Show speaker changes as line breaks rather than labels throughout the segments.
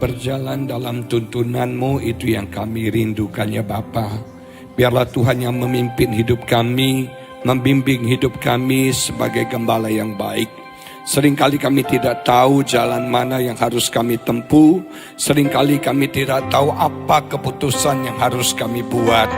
Berjalan dalam tuntunan-Mu itu yang kami rindukan ya Bapa. Biarlah Tuhan yang memimpin hidup kami, membimbing hidup kami sebagai gembala yang baik. Seringkali kami tidak tahu jalan mana yang harus kami tempuh. Seringkali kami tidak tahu apa keputusan yang harus kami buat.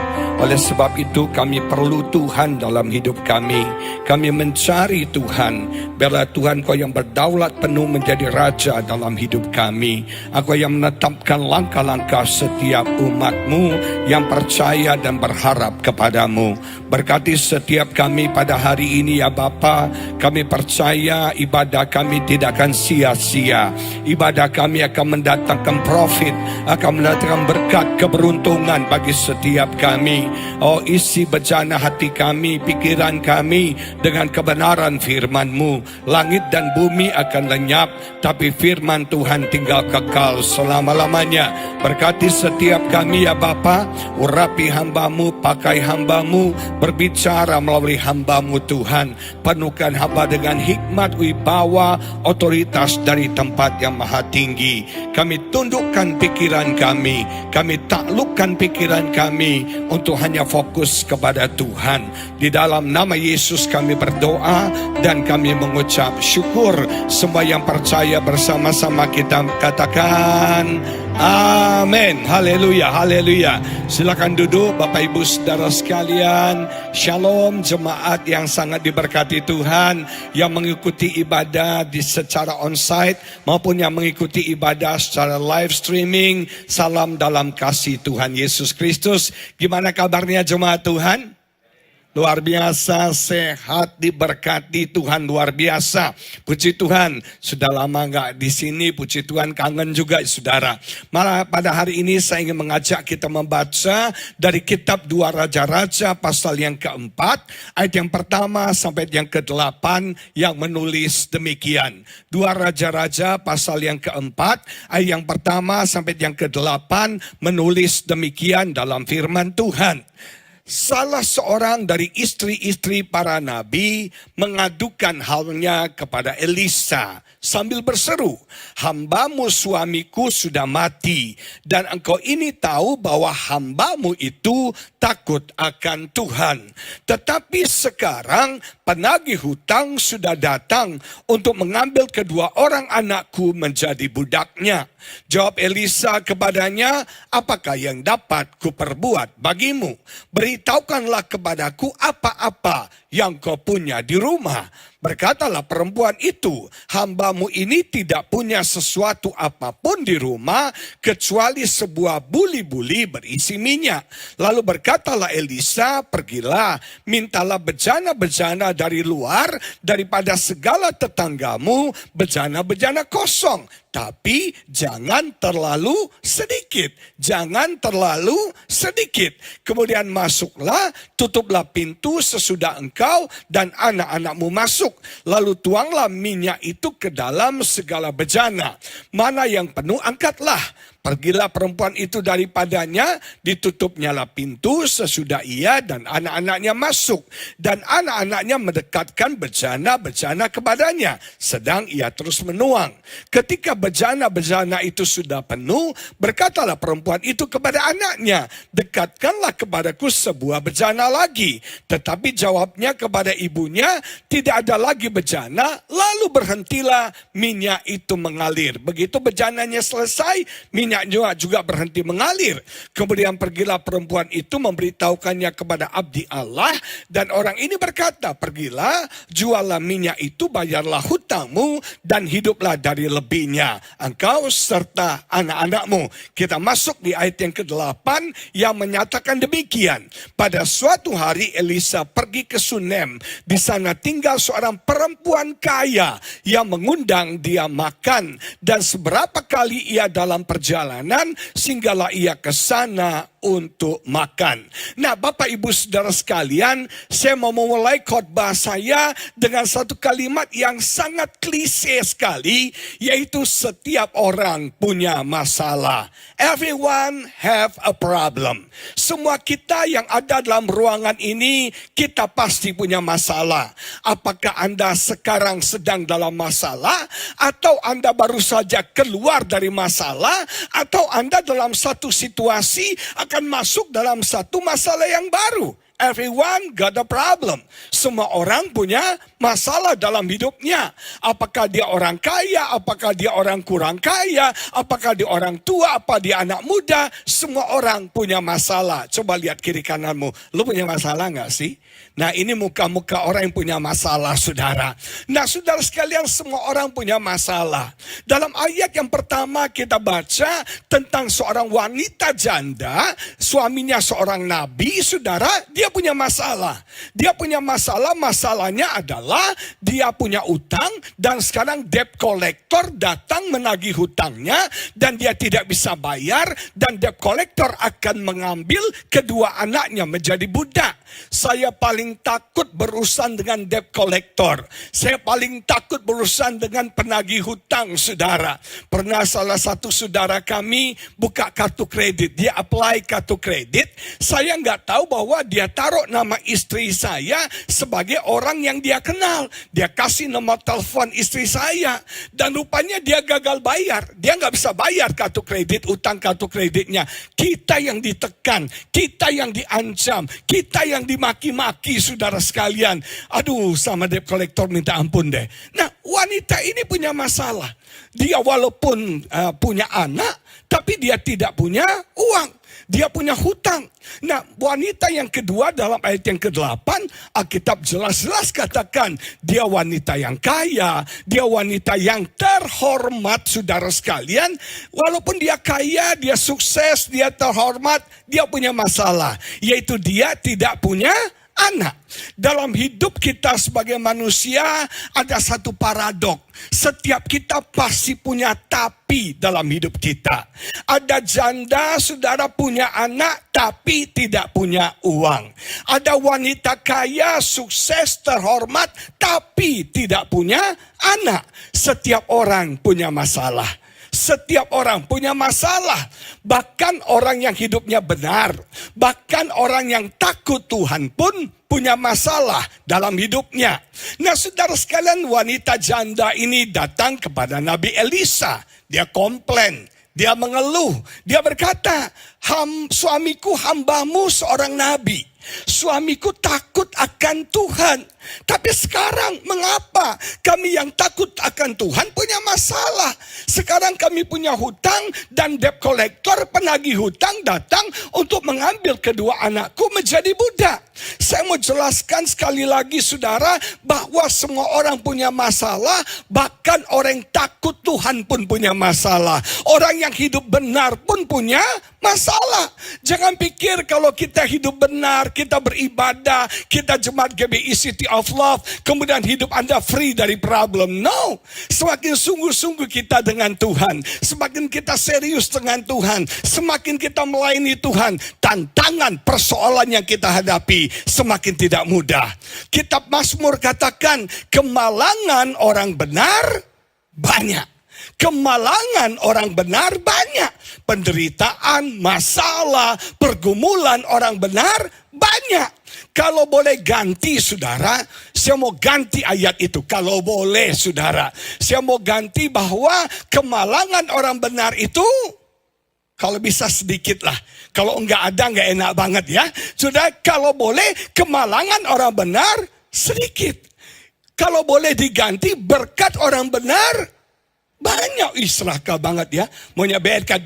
Oleh sebab itu kami perlu Tuhan dalam hidup kami. Kami mencari Tuhan. Biarlah Tuhan Kau yang berdaulat penuh menjadi Raja dalam hidup kami. Engkau yang menetapkan langkah-langkah setiap umat-Mu yang percaya dan berharap kepadamu. Berkati setiap kami pada hari ini ya Bapa. Kami percaya ibadah kami tidak akan sia-sia. Ibadah kami akan mendatangkan profit, akan mendatangkan berkat, keberuntungan bagi setiap kami. Oh, isi bejana hati kami, pikiran kami dengan kebenaran firman-Mu. Langit dan bumi akan lenyap, tapi firman Tuhan tinggal kekal selama-lamanya. Berkati setiap kami ya Bapa. Urapi hamba-Mu, pakai hamba-Mu, berbicara melalui hamba-Mu Tuhan. Penuhkan hamba dengan hikmat, wibawa, otoritas dari tempat yang maha tinggi. Kami tundukkan pikiran kami taklukkan pikiran kami untuk hanya fokus kepada Tuhan. Di dalam nama Yesus kami berdoa dan kami mengucap syukur. Semua yang percaya bersama-sama kita katakan amin. Haleluya, haleluya. Silakan duduk Bapak Ibu Saudara sekalian. Shalom jemaat yang sangat diberkati Tuhan, yang mengikuti ibadah secara onsite maupun yang mengikuti ibadah secara live streaming. Salam dalam kasih Tuhan Yesus Kristus. Gimana kabarnya jemaat Tuhan? Luar biasa, sehat, diberkati Tuhan, luar biasa. Puji Tuhan, sudah lama nggak di sini. Puji Tuhan, kangen juga saudara. Malah pada hari ini saya ingin mengajak kita membaca dari kitab 2 Raja-Raja pasal yang keempat, ayat yang pertama sampai yang ke-8 yang menulis demikian. 2 Raja-Raja pasal yang keempat, ayat yang pertama sampai yang ke-8 menulis demikian dalam firman Tuhan. Salah seorang dari istri-istri para nabi mengadukan halnya kepada Elisa sambil berseru, "Hambamu suamiku sudah mati, dan engkau ini tahu bahwa hambamu itu takut akan Tuhan. Tetapi sekarang penagih hutang sudah datang untuk mengambil kedua orang anakku menjadi budaknya." Jawab Elisa kepadanya, "Apakah yang dapat kuperbuat bagimu? Beritahukanlah kepadaku apa-apa yang kau punya di rumah." Berkatalah perempuan itu, "Hambamu ini tidak punya sesuatu apapun di rumah kecuali sebuah buli-buli berisi minyak." Lalu berkatalah Elisa, "Pergilah, mintalah bejana-bejana dari luar daripada segala tetanggamu, bejana-bejana kosong. Tapi jangan terlalu sedikit, jangan terlalu sedikit. Kemudian masuklah, tutuplah pintu sesudah engkau dan anak-anakmu masuk. Lalu tuanglah minyak itu ke dalam segala bejana. Mana yang penuh angkatlah." Pergilah perempuan itu daripadanya, ditutupnyalah pintu sesudah ia dan anak-anaknya masuk. Dan anak-anaknya mendekatkan bejana-bejana kepadanya, sedang ia terus menuang. Ketika bejana-bejana itu sudah penuh, berkatalah perempuan itu kepada anaknya, "Dekatkanlah kepadaku sebuah bejana lagi." Tetapi jawabnya kepada ibunya, "Tidak ada lagi bejana." Lalu berhentilah minyak itu mengalir. Begitu bejananya selesai, minyaknya juga berhenti mengalir. Kemudian pergilah perempuan itu memberitahukannya kepada abdi Allah, dan orang ini berkata, "Pergilah, jualah minyak itu, bayarlah hutangmu, dan hiduplah dari lebihnya, engkau serta anak-anakmu." Kita masuk di ayat yang ke-8 yang menyatakan demikian. Pada suatu hari Elisa pergi ke Sunem. Di sana tinggal seorang perempuan kaya yang mengundang dia makan, dan seberapa kali ia dalam perjalanan perjalanan, sehinggalah ia ke sana untuk makan. Nah, Bapak Ibu Saudara sekalian, saya mau memulai khotbah saya dengan satu kalimat yang sangat klise sekali, yaitu setiap orang punya masalah. Everyone have a problem. Semua kita yang ada dalam ruangan ini, kita pasti punya masalah. Apakah Anda sekarang sedang dalam masalah, atau Anda baru saja keluar dari masalah, atau Anda dalam satu situasi akan masuk dalam satu masalah yang baru. Everyone got a problem. Semua orang punya masalah dalam hidupnya. Apakah dia orang kaya, apakah dia orang kurang kaya, apakah dia orang tua, apa dia anak muda. Semua orang punya masalah. Coba lihat kiri kananmu. Lu punya masalah gak sih? Nah, ini muka-muka orang yang punya masalah, saudara. Nah, saudara sekalian, semua orang punya masalah. Dalam ayat yang pertama kita baca tentang seorang wanita janda, suaminya seorang nabi, saudara, dia punya masalah. Dia punya masalah, masalahnya adalah dia punya utang dan sekarang debt collector datang menagih hutangnya dan dia tidak bisa bayar dan debt collector akan mengambil kedua anaknya menjadi budak. Saya paling takut berurusan dengan debt collector. Saya paling takut berurusan dengan penagih hutang, saudara. Pernah salah satu saudara kami buka kartu kredit. Dia apply kartu kredit. Saya nggak tahu bahwa dia taruh nama istri saya sebagai orang yang dia kenal. Dia kasih nomor telepon istri saya. Dan rupanya dia gagal bayar. Dia nggak bisa bayar kartu kredit, utang kartu kreditnya. Kita yang ditekan, kita yang diancam, kita yang dimaki-maki, saudara sekalian. Aduh, sama debt collector minta ampun deh. Nah, wanita ini punya masalah. Dia walaupun punya anak, tapi dia tidak punya uang. Dia punya hutang. Nah, wanita yang kedua dalam ayat yang ke-8, Alkitab jelas-jelas katakan, dia wanita yang kaya, dia wanita yang terhormat, saudara sekalian. Walaupun dia kaya, dia sukses, dia terhormat, dia punya masalah. Yaitu dia tidak punya anak. Dalam hidup kita sebagai manusia ada satu paradok. Setiap kita pasti punya tapi dalam hidup kita. Ada janda, saudara, punya anak tapi tidak punya uang. Ada wanita kaya, sukses, terhormat tapi tidak punya anak. Setiap orang punya masalah. Setiap orang punya masalah. Bahkan orang yang hidupnya benar, bahkan orang yang takut Tuhan pun punya masalah dalam hidupnya. Nah, saudara sekalian, wanita janda ini datang kepada Nabi Elisa. Dia komplain, dia mengeluh, dia berkata, suamiku hambamu seorang nabi. Suamiku takut akan Tuhan. Tapi sekarang mengapa kami yang takut akan Tuhan punya masalah? Sekarang kami punya hutang dan debt collector, penagih hutang datang untuk mengambil kedua anakku menjadi budak. Saya mau jelaskan sekali lagi, saudara, bahwa semua orang punya masalah. Bahkan orang yang takut Tuhan pun punya masalah. Orang yang hidup benar pun punya masalah. Jangan pikir kalau kita hidup benar, kita beribadah, kita jemaat GBI City of Love, kemudian hidup Anda free dari problem. No. Semakin sungguh-sungguh kita dengan Tuhan, semakin kita serius dengan Tuhan, semakin kita melayani Tuhan, tantangan persoalan yang kita hadapi semakin tidak mudah. Kitab Mazmur katakan, kemalangan orang benar banyak. Kemalangan orang benar banyak. Penderitaan, masalah, pergumulan orang benar banyak. Kalau boleh ganti, saudara, saya mau ganti ayat itu. Kalau boleh, saudara, saya mau ganti bahwa kemalangan orang benar itu, kalau bisa sedikit lah. Kalau enggak ada, enggak enak banget ya. Saudara, kalau boleh kemalangan orang benar sedikit. Kalau boleh diganti berkat orang benar banyak. Seraka banget ya. Maunya berkat.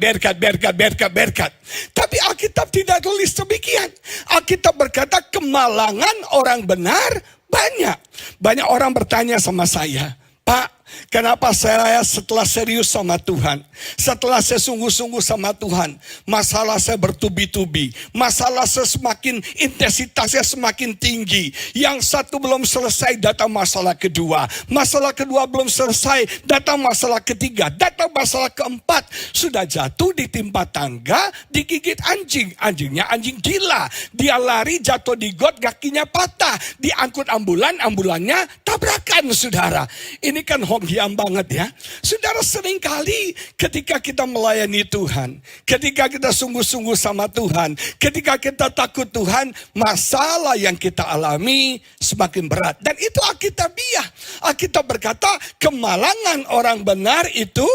Tapi Alkitab tidak tulis demikian. Alkitab berkata kemalangan orang benar banyak. Banyak orang bertanya sama saya, Pak, Kenapa saya setelah serius sama Tuhan, setelah saya sungguh-sungguh sama Tuhan, masalah saya bertubi-tubi, masalah saya semakin intensitasnya semakin tinggi. Yang satu belum selesai, datang masalah kedua. Masalah kedua belum selesai, datang masalah ketiga. Datang masalah keempat, sudah jatuh ditimpa tangga, digigit anjing. Anjingnya anjing gila. Dia lari, jatuh di got, kakinya patah. Diangkut ambulannya tabrakan, saudara. Ini kan hokiam banget ya. Saudara, seringkali ketika kita melayani Tuhan, ketika kita sungguh-sungguh sama Tuhan, ketika kita takut Tuhan, masalah yang kita alami semakin berat. Dan itu Alkitabiah. Alkitab berkata, kemalangan orang benar itu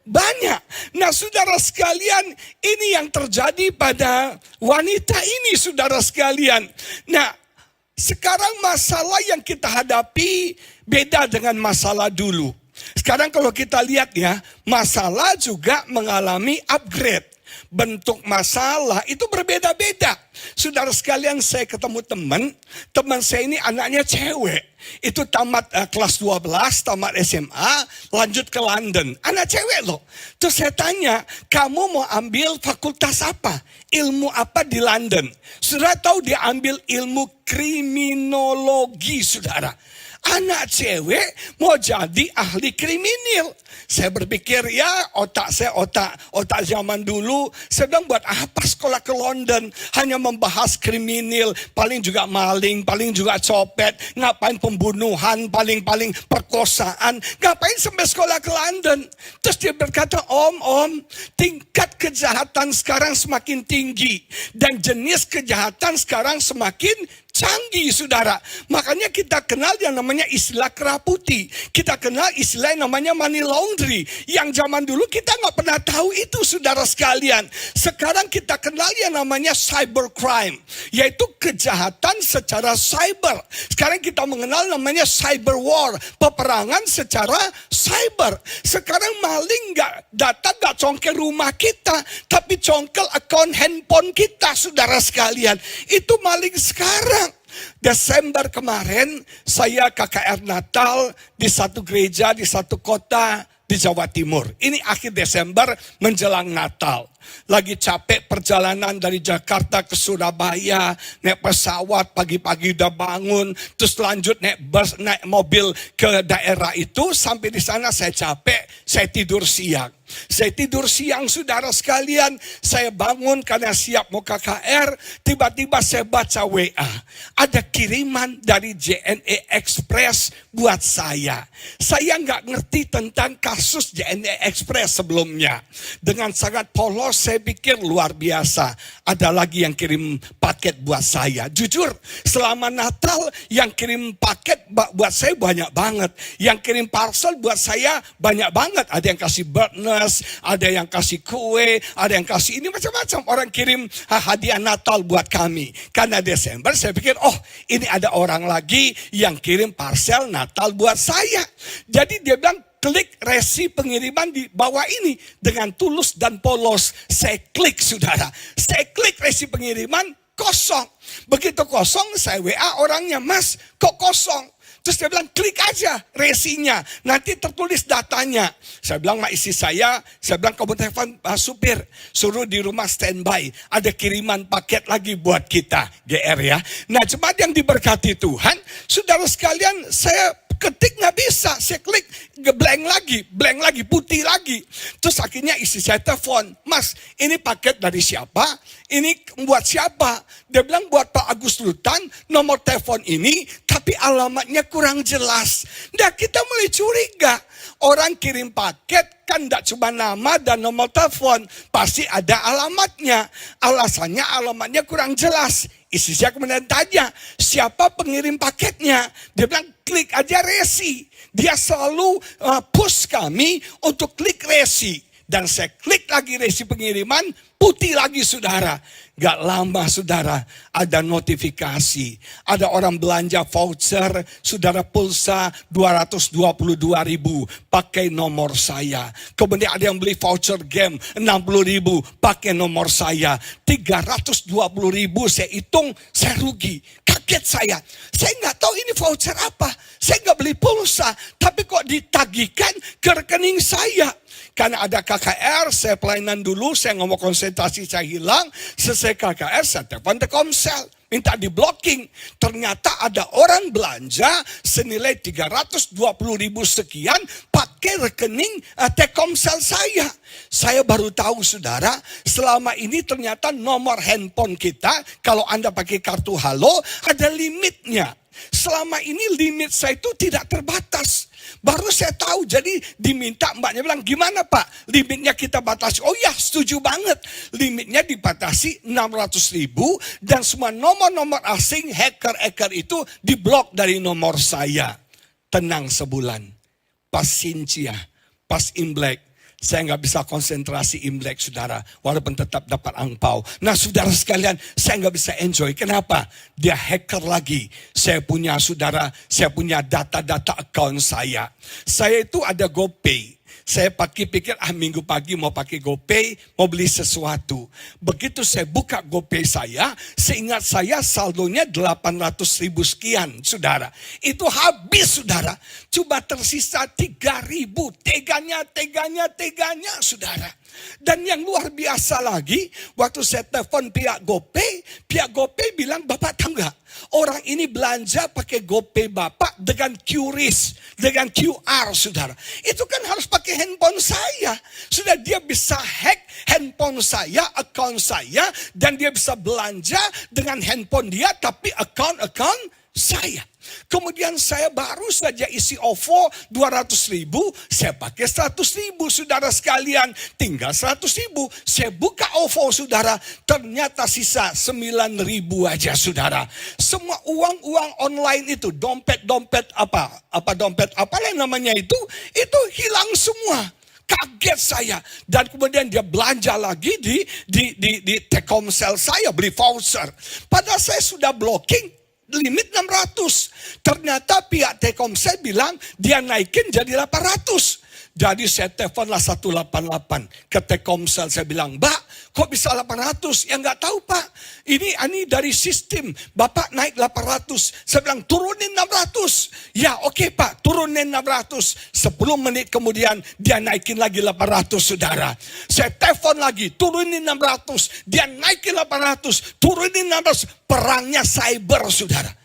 banyak. Nah, saudara sekalian, ini yang terjadi pada wanita ini, saudara sekalian. Nah, sekarang masalah yang kita hadapi beda dengan masalah dulu. Sekarang kalau kita lihat ya, masalah juga mengalami upgrade. Bentuk masalah itu berbeda-beda. Saudara sekalian, saya ketemu teman saya ini anaknya cewek. Itu tamat kelas 12, tamat SMA, lanjut ke London. Anak cewek loh. Terus saya tanya, kamu mau ambil fakultas apa? Ilmu apa di London? Saudara tahu dia ambil ilmu kriminologi, saudara. Anak cewek mau jadi ahli kriminal. Saya berpikir ya otak zaman dulu. Saya bilang buat apa sekolah ke London? Hanya membahas kriminal, paling juga maling, paling juga copet. Ngapain pembunuhan, paling perkosaan. Ngapain sampai sekolah ke London? Terus dia berkata, Om, tingkat kejahatan sekarang semakin tinggi. Dan jenis kejahatan sekarang semakin canggih, saudara. Makanya kita kenal yang namanya istilah keraputi. Kita kenal istilah yang namanya money laundry. Yang zaman dulu kita nggak pernah tahu itu, saudara sekalian. Sekarang kita kenal yang namanya cybercrime. Yaitu kejahatan secara cyber. Sekarang kita mengenal namanya cyber war. Peperangan secara cyber. Sekarang maling nggak congkel rumah kita. Tapi congkel akun handphone kita, saudara sekalian. Itu maling sekarang. Desember kemarin saya KKR Natal di satu gereja di satu kota di Jawa Timur. Ini akhir Desember menjelang Natal. Lagi capek perjalanan dari Jakarta ke Surabaya, naik pesawat pagi-pagi udah bangun, terus lanjut naik bus, naik mobil ke daerah itu. Sampai di sana saya capek, saya tidur siang. Saya tidur siang, saudara sekalian. Saya bangun karena siap mau KKR. Tiba-tiba saya baca WA. Ada kiriman dari JNE Express buat saya. Saya nggak ngerti tentang kasus JNE Express sebelumnya. Dengan sangat polos saya pikir luar biasa. Ada lagi yang kirim paket buat saya. Jujur, selama Natal yang kirim paket buat saya banyak banget. Yang kirim parcel buat saya banyak banget. Ada yang kasih burner, ada yang kasih kue, ada yang kasih ini macam-macam. Orang kirim hadiah Natal buat kami. Karena Desember saya pikir, oh ini ada orang lagi yang kirim parcel Natal buat saya. Jadi dia bilang, klik resi pengiriman di bawah ini. Dengan tulus dan polos saya klik, saudara. Saya klik resi pengiriman, kosong. Begitu kosong saya WA orangnya, Mas kok kosong? Terus dia bilang, klik aja resinya, nanti tertulis datanya. Saya bilang sama istri saya bilang, kamu telepon supir, suruh di rumah standby, ada kiriman paket lagi buat kita, GR ya. Nah, jemaat yang diberkati Tuhan, saudara sekalian, saya ketik nggak bisa, saya klik blank lagi, putih lagi. Terus akhirnya istri saya telepon, Mas, ini paket dari siapa? Ini buat siapa? Dia bilang buat Pak Agus Lutan, nomor telepon ini, tapi alamatnya kurang jelas. Nah, kita mulai curiga. Orang kirim paket kan tidak cuma nama dan nomor telepon, pasti ada alamatnya. Alasannya alamatnya kurang jelas. Istri saya kemudian tanya, siapa pengirim paketnya? Dia bilang, klik aja resi. Dia selalu push kami untuk klik resi. Dan saya klik lagi resi pengiriman, putih lagi, saudara. Gak lama, saudara, ada notifikasi. Ada orang belanja voucher, saudara, pulsa 222.000 pakai nomor saya. Kemudian ada yang beli voucher game 60.000 pakai nomor saya. 320.000 saya hitung, saya rugi. Kaget saya. Saya nggak tahu ini voucher apa. Saya nggak beli pulsa. Tapi kok ditagihkan ke rekening saya. Karena ada KKR, saya pelayanan dulu, saya ngomong konsentrasi saya hilang. Selesai KKR, saya telepon Telkomsel. Minta di blocking. Ternyata ada orang belanja senilai 320.000 sekian pakai rekening Telkomsel saya. Saya baru tahu saudara, selama ini ternyata nomor handphone kita, kalau Anda pakai kartu Halo, ada limitnya. Selama ini limit saya itu tidak terbatas. Baru saya tahu, jadi diminta mbaknya bilang, gimana Pak? Limitnya kita batasi. Oh ya, setuju banget. Limitnya dibatasi 600.000 dan semua nomor-nomor asing, hacker-hacker itu diblok dari nomor saya. Tenang sebulan. Pas Sincia, pas Imlek, saya nggak bisa konsentrasi Imlek saudara, walaupun tetap dapat angpau. Nah saudara sekalian, saya nggak bisa enjoy. Kenapa? Dia hacker lagi. Saya punya saudara, saya punya data-data account saya. Saya itu ada GoPay. Saya pikir minggu pagi mau pakai GoPay, mau beli sesuatu. Begitu saya buka GoPay saya, seingat saya saldonya 800.000 sekian, saudara. Itu habis, saudara. Coba tersisa 3.000. Teganya, saudara. Dan yang luar biasa lagi, waktu saya telepon pihak GoPay bilang, Bapak tahu nggak? Orang ini belanja pakai GoPay Bapak dengan QRIS, dengan QR, saudara. Itu kan harus pakai handphone saya. Sudah dia bisa hack handphone saya, account saya, dan dia bisa belanja dengan handphone dia, tapi account saya. Kemudian saya baru saja isi OVO 200.000, saya pakai 100.000 saudara sekalian, tinggal 100.000. Saya buka OVO saudara, ternyata sisa 9.000 aja saudara. Semua uang online itu, dompet apa namanya itu hilang semua. Kaget saya. Dan kemudian dia belanja lagi di Telkomsel saya, beli voucher. Padahal saya sudah blocking limit 600. Ternyata pihak Telkomsel bilang dia naikin jadi 800. Jadi saya teleponlah 188 ke Telkomsel. Saya bilang, Mbak, kok bisa 800? Ya nggak tahu Pak. Ini dari sistem. Bapak naik 800. Saya bilang, turunin 600. Ya oke Pak, turunin 600. 10 menit kemudian dia naikin lagi 800 saudara. Saya telepon lagi, turunin 600. Dia naikin 800. Turunin 600. Perangnya cyber saudara.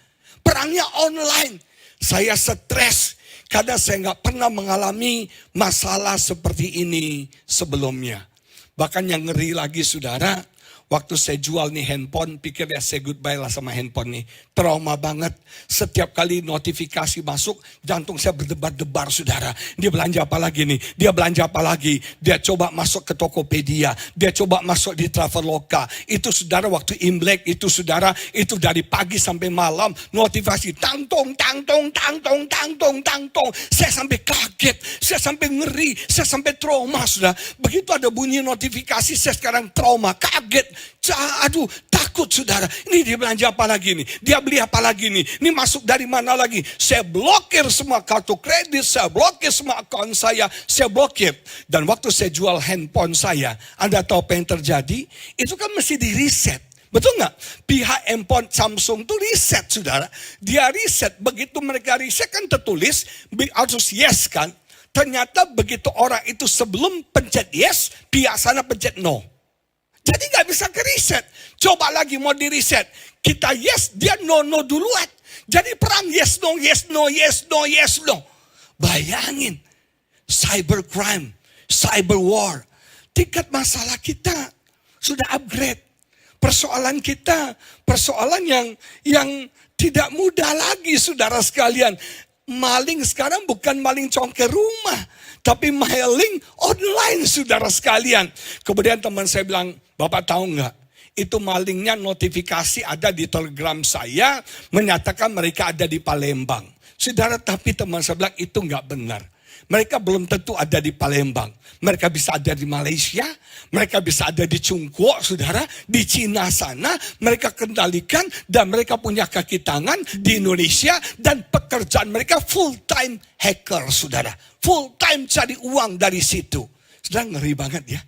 Perangnya online. Saya stres. Karena saya nggak pernah mengalami masalah seperti ini sebelumnya. Bahkan yang ngeri lagi saudara, waktu saya jual nih handphone, pikir ya saya goodbye lah sama handphone nih. Trauma banget. Setiap kali notifikasi masuk, jantung saya berdebar-debar saudara. Dia belanja apa lagi nih? Dia belanja apa lagi? Dia coba masuk ke Tokopedia. Dia coba masuk di Traveloka. Itu saudara waktu Imlek itu saudara, itu dari pagi sampai malam. Notifikasi tangtong. Saya sampai kaget. Saya sampai ngeri. Saya sampai trauma saudara. Begitu ada bunyi notifikasi, saya sekarang trauma, kaget. Aduh, takut saudara. Ini dia belanja apa lagi nih? Dia beli apa lagi nih? Ini masuk dari mana lagi? Saya blokir semua kartu kredit, saya blokir semua akun saya blokir. Dan waktu saya jual handphone saya, Anda tahu apa yang terjadi? Itu kan mesti di reset. Betul nggak? Pihak handphone Samsung itu reset saudara. Dia reset. Begitu mereka reset kan tertulis, harus yes kan? Ternyata begitu orang itu sebelum pencet yes, pihak sana pencet no. Jadi gak bisa ke reset. Coba lagi mau di reset. Kita yes, dia no duluan. Jadi perang yes no. Bayangin. Cybercrime, cyber war. Tingkat masalah kita sudah upgrade. Persoalan kita, persoalan yang tidak mudah lagi saudara sekalian. Maling sekarang bukan maling congker rumah, tapi maling online saudara sekalian. Kemudian teman saya bilang, Bapak tahu nggak? Itu malingnya notifikasi ada di Telegram saya, menyatakan mereka ada di Palembang. Saudara, tapi teman saya bilang itu nggak benar. Mereka belum tentu ada di Palembang. Mereka bisa ada di Malaysia. Mereka bisa ada di Cungkuo, saudara. Di Cina sana. Mereka kendalikan. Dan mereka punya kaki tangan di Indonesia. Dan pekerjaan mereka full time hacker, saudara. Full time cari uang dari situ. Saudara, ngeri banget ya.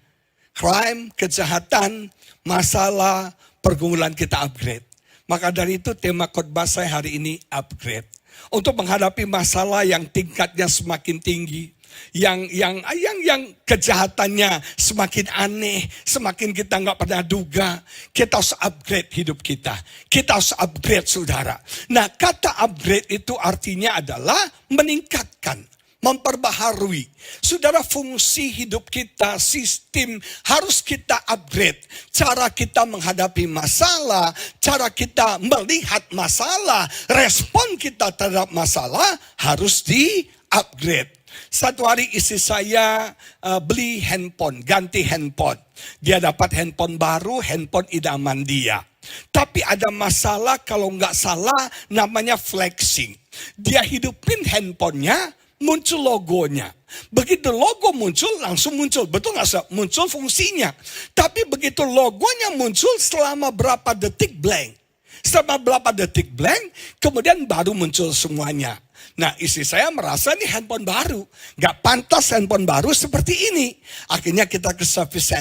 Crime, kejahatan, masalah, pergumulan kita upgrade. Maka dari itu tema khotbah saya hari ini upgrade. Untuk menghadapi masalah yang tingkatnya semakin tinggi. Yang kejahatannya semakin aneh, semakin kita nggak pernah duga. Kita harus upgrade hidup kita. Kita harus upgrade saudara. Nah, kata upgrade itu artinya adalah meningkatkan, memperbaharui. Saudara, fungsi hidup kita, sistem harus kita upgrade. Cara kita menghadapi masalah, cara kita melihat masalah, respon kita terhadap masalah harus di-upgrade. Satu hari istri saya beli handphone, ganti handphone. Dia dapat handphone baru, handphone idaman dia. Tapi ada masalah kalau nggak salah namanya flexing. Dia hidupin handphonenya, muncul logonya. Begitu logo muncul, langsung muncul. Betul nggak sih? Muncul fungsinya. Tapi begitu logonya muncul selama berapa detik blank. Selama berapa detik blank, kemudian baru muncul semuanya. Nah, istri saya merasa ini handphone baru. Gak pantas handphone baru seperti ini. Akhirnya kita ke service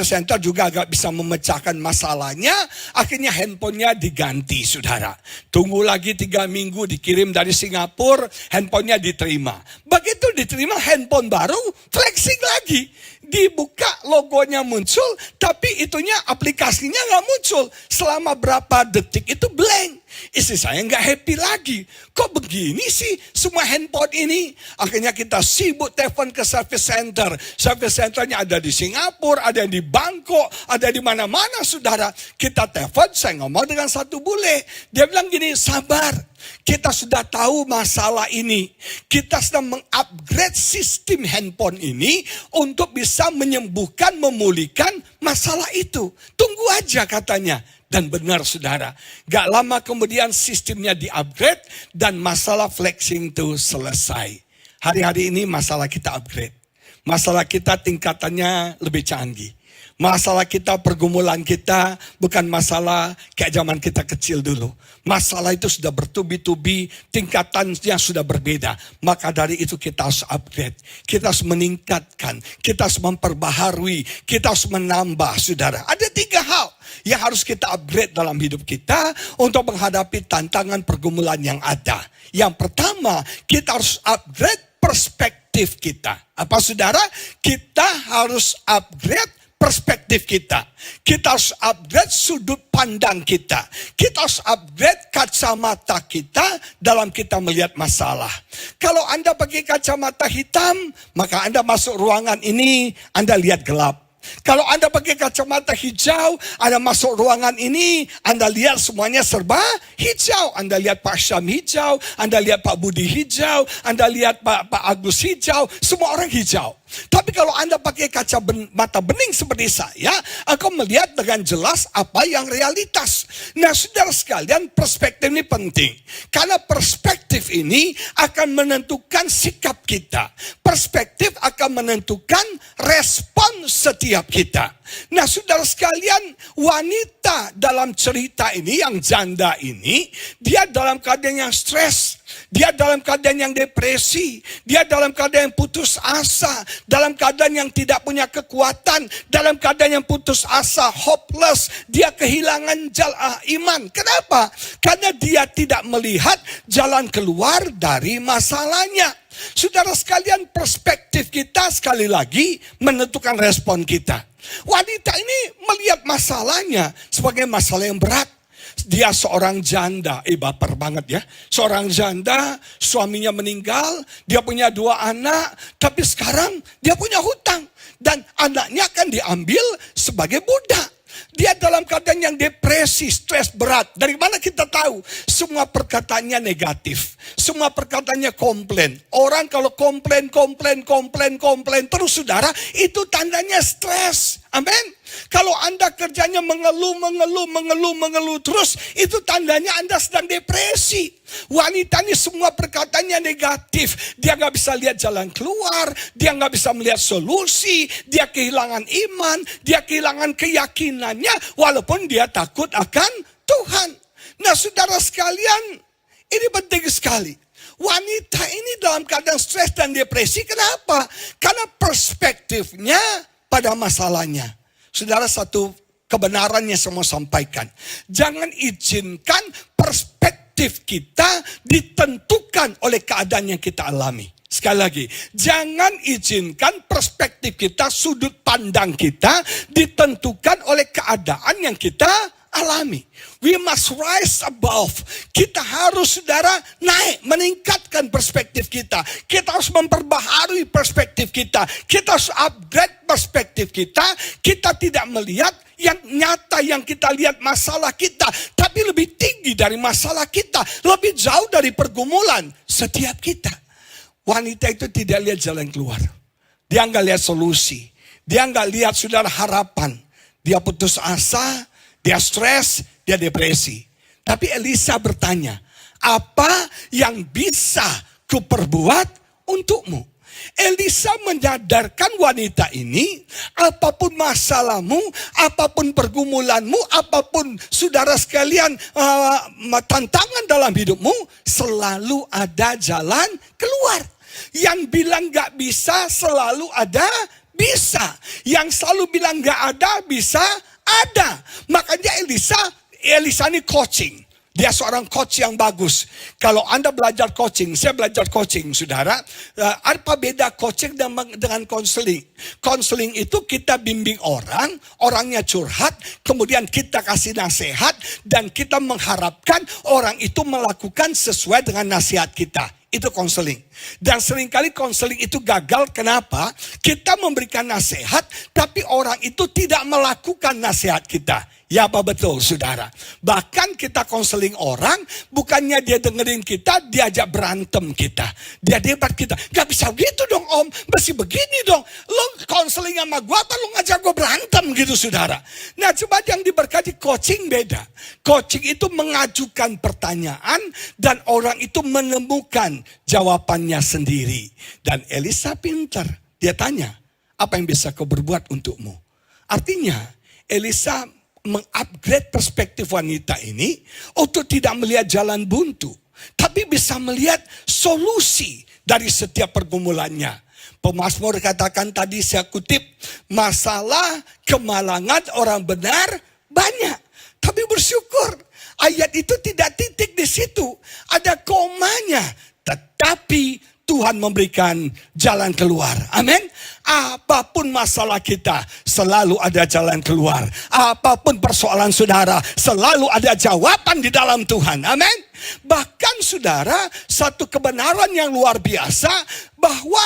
center juga gak bisa memecahkan masalahnya. Akhirnya handphonenya diganti, saudara. Tunggu lagi 3 minggu dikirim dari Singapura, handphonenya diterima. Begitu diterima handphone baru, flexing lagi. Dibuka logonya muncul, tapi itunya aplikasinya gak muncul. Selama berapa detik itu blank. Istri saya nggak happy lagi. Kok begini sih semua handphone ini? Akhirnya kita sibuk telepon ke service center. Service centernya ada di Singapura, ada di Bangkok, ada di mana-mana saudara. Kita telepon, saya ngomong dengan satu bule. Dia bilang gini, sabar. Kita sudah tahu masalah ini. Kita sedang mengupgrade sistem handphone ini untuk bisa menyembuhkan, memulihkan masalah itu. Tunggu aja katanya. Dan benar saudara, gak lama kemudian sistemnya di-upgrade dan masalah flexing itu selesai. Hari-hari ini masalah kita upgrade. Masalah kita tingkatannya lebih canggih. Masalah kita, pergumulan kita bukan masalah kayak zaman kita kecil dulu. Masalah itu sudah bertubi-tubi, tingkatannya sudah berbeda. Maka dari itu kita harus upgrade. Kita harus meningkatkan, kita harus memperbaharui, kita harus menambah saudara. Ada 3 hal yang harus kita upgrade dalam hidup kita untuk menghadapi tantangan pergumulan yang ada. Yang pertama, kita harus upgrade perspektif kita. Apa saudara? Kita harus upgrade perspektif kita. Kita harus upgrade sudut pandang kita. Kita harus upgrade kacamata kita dalam kita melihat masalah. Kalau Anda pakai kacamata hitam, maka Anda masuk ruangan ini, Anda lihat gelap. Kalau Anda pakai kacamata hijau, Anda masuk ruangan ini, Anda lihat semuanya serba hijau. Anda lihat Pak Syam hijau, Anda lihat Pak Budi hijau, Anda lihat Pak Agus hijau, semua orang hijau. Tapi kalau Anda pakai mata bening seperti saya, akan melihat dengan jelas apa yang realitas. Nah, saudara sekalian, perspektif ini penting. Karena perspektif ini akan menentukan sikap kita. Perspektif akan menentukan respon setiap kita. Nah, saudara sekalian, wanita dalam cerita ini, yang janda ini, dia dalam keadaan yang stres. Dia dalam keadaan yang depresi. Dia dalam keadaan yang putus asa. Dalam keadaan yang tidak punya kekuatan. Dalam keadaan yang putus asa, hopeless. Dia kehilangan iman. Kenapa? Karena dia tidak melihat jalan keluar dari masalahnya. Saudara sekalian, perspektif kita sekali lagi menentukan respon kita. Wanita ini melihat masalahnya sebagai masalah yang berat. Dia seorang janda, baper banget ya. Seorang janda, suaminya meninggal, dia punya 2 anak, tapi sekarang dia punya hutang. Dan anaknya akan diambil sebagai budak. Dia dalam keadaan yang depresi, stres berat. Dari mana kita tahu? Semua perkataannya negatif. Semua perkataannya komplain. Orang kalau komplain terus saudara, itu tandanya stres. Amin. Kalau Anda kerjanya mengeluh terus, itu tandanya Anda sedang depresi. Wanita ini semua perkataannya negatif. Dia gak bisa lihat jalan keluar, dia gak bisa melihat solusi, dia kehilangan iman, dia kehilangan keyakinannya, walaupun dia takut akan Tuhan. Nah, saudara sekalian, ini penting sekali. Wanita ini dalam keadaan stres dan depresi, kenapa? Karena perspektifnya pada masalahnya. Saudara, satu kebenarannya semua sampaikan. Jangan izinkan perspektif kita ditentukan oleh keadaan yang kita alami. Sekali lagi, jangan izinkan perspektif kita, sudut pandang kita ditentukan oleh keadaan yang kita alami. We must rise above. Kita harus, saudara, naik, meningkatkan perspektif kita. Kita harus memperbaharui perspektif kita. Kita harus upgrade perspektif kita. Kita tidak melihat yang nyata, yang kita lihat masalah kita, tapi lebih tinggi dari masalah kita, lebih jauh dari pergumulan setiap kita. Wanita itu tidak lihat jalan keluar. Dia nggak lihat solusi. Dia nggak lihat, saudara, harapan. Dia putus asa, dia stres, dia depresi. Tapi Elisa bertanya, apa yang bisa kuperbuat untukmu? Elisa menyadarkan wanita ini, apapun masalahmu, apapun pergumulanmu, apapun, saudara sekalian, tantangan dalam hidupmu, selalu ada jalan keluar. Yang bilang gak bisa, selalu ada bisa. Yang selalu bilang gak ada, bisa ada. Makanya Elisa ini coaching. Dia seorang coach yang bagus. Kalau Anda belajar coaching, saya belajar coaching, saudara. Apa beda coaching dengan counseling? Counseling itu kita bimbing orang, orangnya curhat, kemudian kita kasih nasihat, dan kita mengharapkan orang itu melakukan sesuai dengan nasihat kita. Itu konseling. Dan seringkali konseling itu gagal. Kenapa? Kita memberikan nasihat, tapi orang itu tidak melakukan nasihat kita. Ya apa betul, saudara? Bahkan kita konseling orang, bukannya dia dengerin kita, diajak berantem kita. Dia debat kita. Gak bisa gitu dong om, mesti begini dong. Lo konseling sama gue, apa lo ngajak gue berantem gitu, saudara? Nah, coba yang diberkati coaching beda. Coaching itu mengajukan pertanyaan, dan orang itu menemukan jawabannya sendiri. Dan Elisa pintar. Dia tanya, apa yang bisa kau berbuat untukmu? Artinya, Elisa mengupgrade perspektif wanita ini untuk tidak melihat jalan buntu, tapi bisa melihat solusi dari setiap pergumulannya. Pemazmur katakan tadi, saya kutip, masalah kemalangan orang benar banyak, tapi bersyukur. Ayat itu tidak titik di situ, ada komanya, tetapi Tuhan memberikan jalan keluar. Amin. Apapun masalah kita, selalu ada jalan keluar. Apapun persoalan saudara, selalu ada jawaban di dalam Tuhan. Amin. Bahkan saudara, satu kebenaran yang luar biasa, bahwa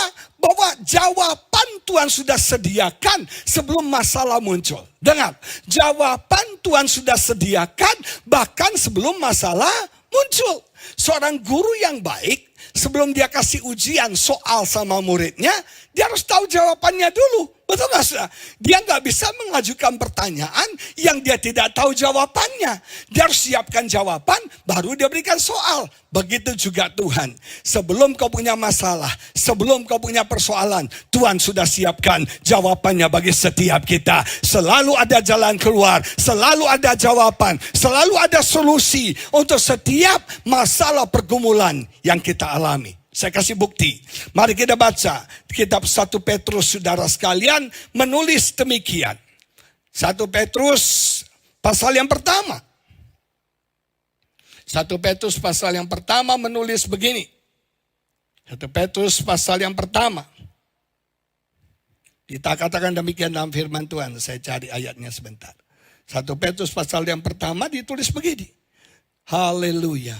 jawaban Tuhan sudah sediakan sebelum masalah muncul. Dengar, jawaban Tuhan sudah sediakan bahkan sebelum masalah muncul. Seorang guru yang baik, sebelum dia kasih ujian soal sama muridnya, dia harus tahu jawabannya dulu. Betul gak saudara? Dia gak bisa mengajukan pertanyaan yang dia tidak tahu jawabannya. Dia harus siapkan jawaban, baru dia berikan soal. Begitu juga Tuhan. Sebelum kau punya masalah, sebelum kau punya persoalan, Tuhan sudah siapkan jawabannya bagi setiap kita. Selalu ada jalan keluar, selalu ada jawaban, selalu ada solusi untuk setiap masalah pergumulan yang kita alami. Saya kasih bukti. Mari kita baca kitab 1 Petrus, saudara sekalian, menulis demikian. 1 Petrus pasal yang pertama. 1 Petrus pasal yang pertama menulis begini. 1 Petrus pasal yang pertama. Kita katakan demikian dalam firman Tuhan. Saya cari ayatnya sebentar. 1 Petrus pasal yang pertama ditulis begini. Haleluya.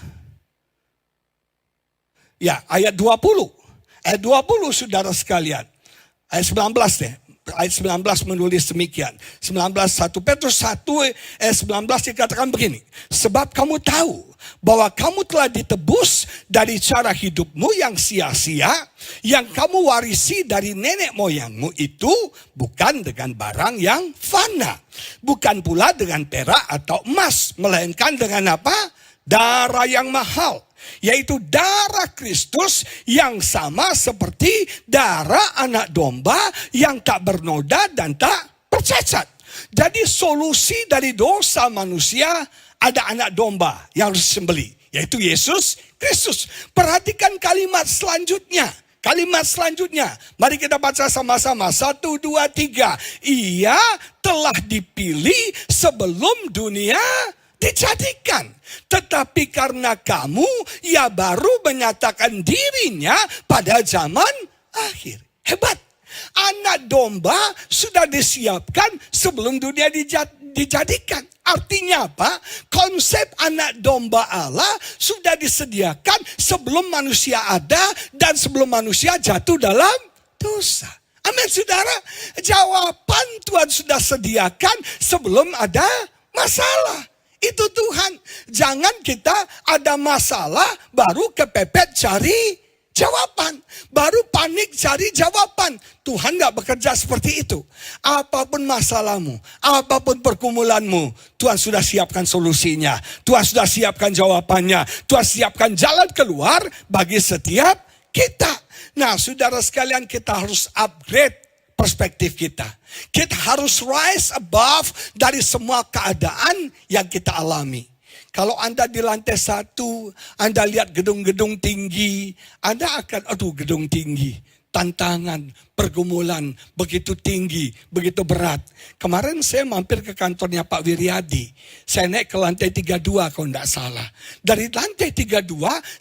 Ya, ayat 20. Ayat 20, saudara sekalian. Ayat 19 deh. Ayat 19 menulis demikian. 1 Petrus 1 ayat 19 dikatakan begini. Sebab kamu tahu bahwa kamu telah ditebus dari cara hidupmu yang sia-sia, yang kamu warisi dari nenek moyangmu itu bukan dengan barang yang fana. Bukan pula dengan perak atau emas. Melainkan dengan apa? Darah yang mahal. Yaitu darah Kristus yang sama seperti darah anak domba yang tak bernoda dan tak bercacat. Jadi solusi dari dosa manusia, ada anak domba yang harus disembelih, yaitu Yesus Kristus. Perhatikan kalimat selanjutnya. Kalimat selanjutnya, mari kita baca sama-sama. 1, 2, 3. Ia telah dipilih sebelum dunia dijadikan. Tetapi karena kamu, ia baru menyatakan dirinya pada zaman akhir. Hebat. Anak domba sudah disiapkan sebelum dunia dijadikan. Artinya apa? Konsep anak domba Allah sudah disediakan sebelum manusia ada dan sebelum manusia jatuh dalam dosa. Amin, saudara. Jawaban Tuhan sudah sediakan sebelum ada masalah. Itu Tuhan. Jangan kita ada masalah baru kepepet cari jawaban. Baru panik cari jawaban. Tuhan gak bekerja seperti itu. Apapun masalahmu, apapun pergumulanmu, Tuhan sudah siapkan solusinya. Tuhan sudah siapkan jawabannya. Tuhan siapkan jalan keluar bagi setiap kita. Nah, saudara sekalian, kita harus upgrade perspektif kita. Kita harus rise above dari semua keadaan yang kita alami. Kalau Anda di lantai 1, Anda lihat gedung-gedung tinggi, Anda akan, gedung tinggi. Tantangan, pergumulan, begitu tinggi, begitu berat. Kemarin saya mampir ke kantornya Pak Wiryadi. Saya naik ke lantai 32 kalau tidak salah. Dari lantai 32,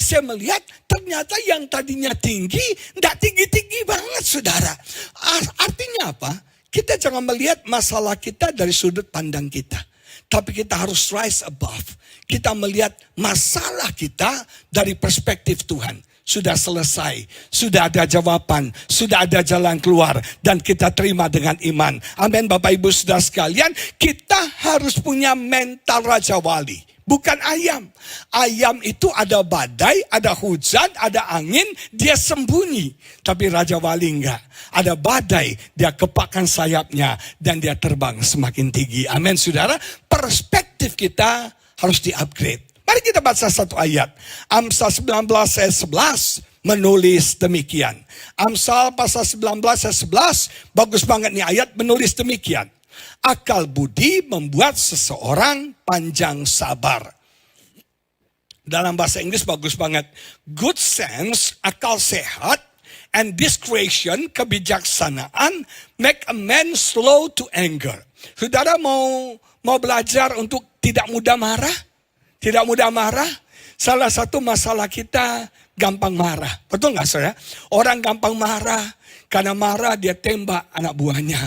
saya melihat ternyata yang tadinya tinggi, tidak tinggi-tinggi banget, saudara. Artinya apa? Kita jangan melihat masalah kita dari sudut pandang kita. Tapi kita harus rise above. Kita melihat masalah kita dari perspektif Tuhan. Sudah selesai, sudah ada jawaban, sudah ada jalan keluar. Dan kita terima dengan iman. Amin, Bapak Ibu Saudara sekalian. Kita harus punya mental Raja Wali. Bukan ayam. Ayam itu ada badai, ada hujan, ada angin, dia sembunyi. Tapi Raja Wali enggak. Ada badai, dia kepakkan sayapnya dan dia terbang semakin tinggi. Amin, saudara. Perspektif kita harus di-upgrade. Mari kita baca satu ayat. Amsal 19 ayat 11 menulis demikian. Amsal pasal 19 ayat 11, bagus banget nih ayat, menulis demikian. Akal budi membuat seseorang panjang sabar. Dalam bahasa Inggris bagus banget. Good sense, akal sehat, and discretion, kebijaksanaan, make a man slow to anger. Saudara mau belajar untuk tidak mudah marah? Tidak mudah marah? Salah satu masalah kita gampang marah. Betul gak saudara? Orang gampang marah. Karena marah dia tembak anak buahnya.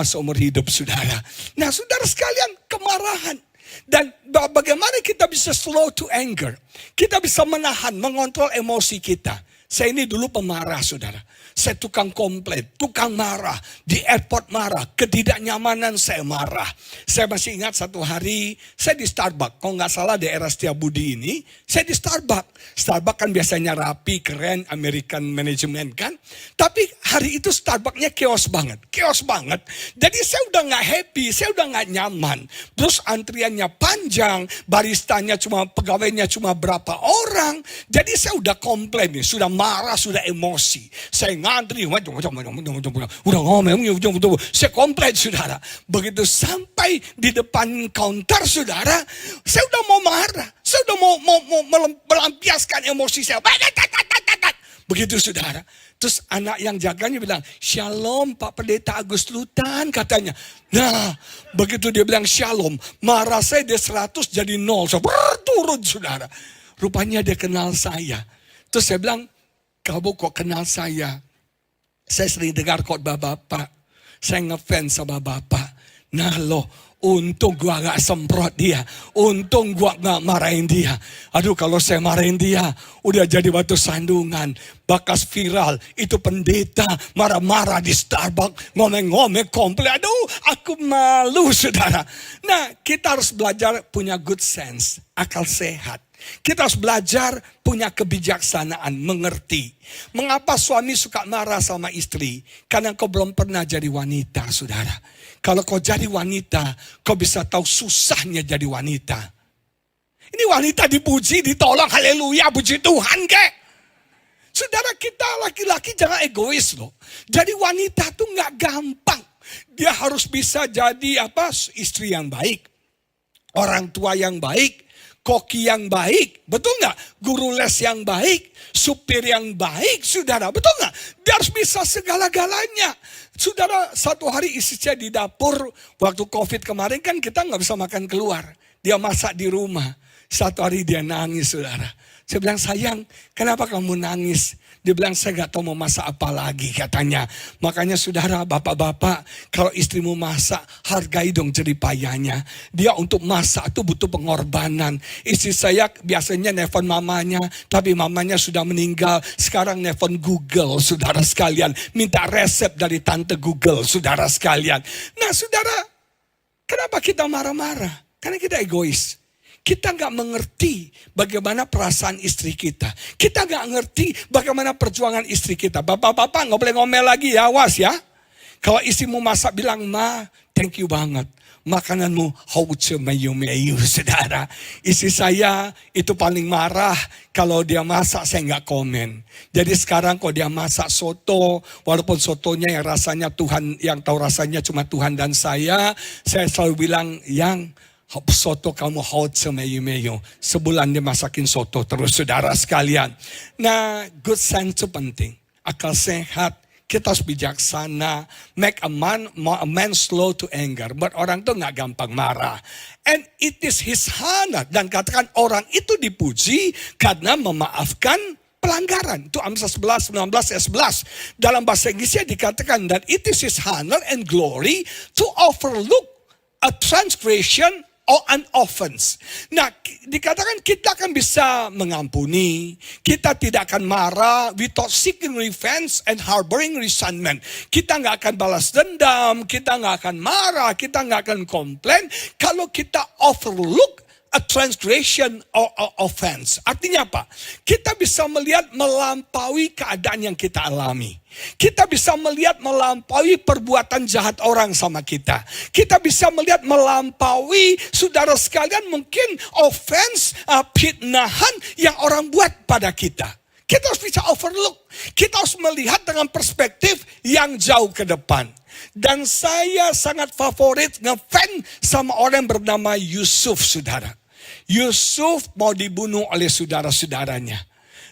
Seumur hidup saudara. Nah saudara sekalian, kemarahan. Dan bagaimana kita bisa slow to anger? Kita bisa menahan, mengontrol emosi kita. Saya ini dulu pemarah saudara. Saya tukang komplain, tukang marah. Di airport marah, ketidaknyamanan saya marah. Saya masih ingat satu hari, saya di Starbucks. Kalau nggak salah daerah Setiabudi ini, saya di Starbucks. Starbucks kan biasanya rapi, keren, American management kan. Tapi hari itu Starbucksnya chaos banget. Chaos banget. Jadi saya udah nggak happy, saya udah nggak nyaman. Terus antriannya panjang, baristanya pegawainya cuma berapa orang. Jadi saya udah komplain nih, sudah marah, sudah emosi. Saya ngantri, udah ngomong, saya komplain saudara. Begitu sampai di depan counter saudara, saya udah mau marah, saya udah mau melampiaskan emosi saya. Begitu saudara. Terus anak yang jaganya bilang, Shalom Pak Pendeta Agus Lutan katanya. Nah, begitu dia bilang Shalom, marah saya dari 100 jadi 0. So, turun saudara. Rupanya dia kenal saya. Terus saya bilang, kamu kok kenal saya? Saya sering dengar khotbah Bapak. Saya ngefans sama Bapak. Nah loh, untung gua gak semprot dia. Untung gua gak marahin dia. Aduh, kalau saya marahin dia, udah jadi batu sandungan. Bakas viral, itu pendeta marah-marah di Starbucks. Ngomong-ngomong, komplain. Aduh, aku malu saudara. Nah, kita harus belajar punya good sense. Akal sehat. Kita harus belajar punya kebijaksanaan, mengerti. Mengapa suami suka marah sama istri? Karena kau belum pernah jadi wanita, saudara. Kalau kau jadi wanita, kau bisa tahu susahnya jadi wanita. Ini wanita dipuji, ditolong, haleluya, puji Tuhan, kek. Saudara, kita laki-laki jangan egois loh. Jadi wanita tuh gak gampang. Dia harus bisa jadi istri yang baik, orang tua yang baik, koki yang baik, betul nggak? Guru les yang baik, supir yang baik, saudara, betul nggak? Dia harus bisa segala-galanya. Saudara, satu hari istri saya di dapur, waktu COVID kemarin kan kita nggak bisa makan keluar. Dia masak di rumah. Satu hari dia nangis, saudara. Saya bilang, sayang, kenapa kamu nangis? Dia bilang, saya gak tahu mau masak apa lagi, katanya. Makanya saudara, bapak-bapak, kalau istrimu masak, hargai dong jeripayanya. Dia untuk masak itu butuh pengorbanan. Istri saya biasanya nelfon mamanya, tapi mamanya sudah meninggal. Sekarang nelfon Google, saudara sekalian. Minta resep dari tante Google, saudara sekalian. Nah, saudara, kenapa kita marah-marah? Karena kita egois. Kita nggak mengerti bagaimana perasaan istri kita. Kita nggak ngerti bagaimana perjuangan istri kita. Bapak-bapak nggak boleh ngomel lagi ya, awas ya. Kalau istrimu masak bilang, ma, thank you banget. Makananmu hauce mayu-mayu, saudara. Istri saya itu paling marah kalau dia masak saya nggak komen. Jadi sekarang kalau dia masak soto, walaupun sotonya yang rasanya Tuhan, yang tahu rasanya cuma Tuhan dan saya selalu bilang, yang soto kamu hauce mayu-mayu. Sebulan dia masakin soto terus, saudara sekalian. Nah, good sense itu penting. Akal sehat, kita harus bijaksana. Make a man slow to anger. Buat orang tuh gak gampang marah. And it is his honor. Dan katakan orang itu dipuji karena memaafkan pelanggaran. Itu Amsal 11, 19, 11. Dalam bahasa Inggrisnya dikatakan that it is his honor and glory to overlook a transgression or an offense. Nah, dikatakan kita akan bisa mengampuni. Kita tidak akan marah without seeking revenge and harboring resentment. Kita nggak akan balas dendam. Kita nggak akan marah. Kita nggak akan komplain. Kalau kita overlook a transgression or offense. Artinya apa? Kita bisa melihat melampaui keadaan yang kita alami. Kita bisa melihat melampaui perbuatan jahat orang sama kita. Kita bisa melihat melampaui, saudara sekalian, mungkin offense, fitnahan yang orang buat pada kita. Kita harus bisa overlook. Kita harus melihat dengan perspektif yang jauh ke depan. Dan saya sangat favorit ngefan sama orang yang bernama Yusuf, saudara. Yusuf mau dibunuh oleh saudara-saudaranya.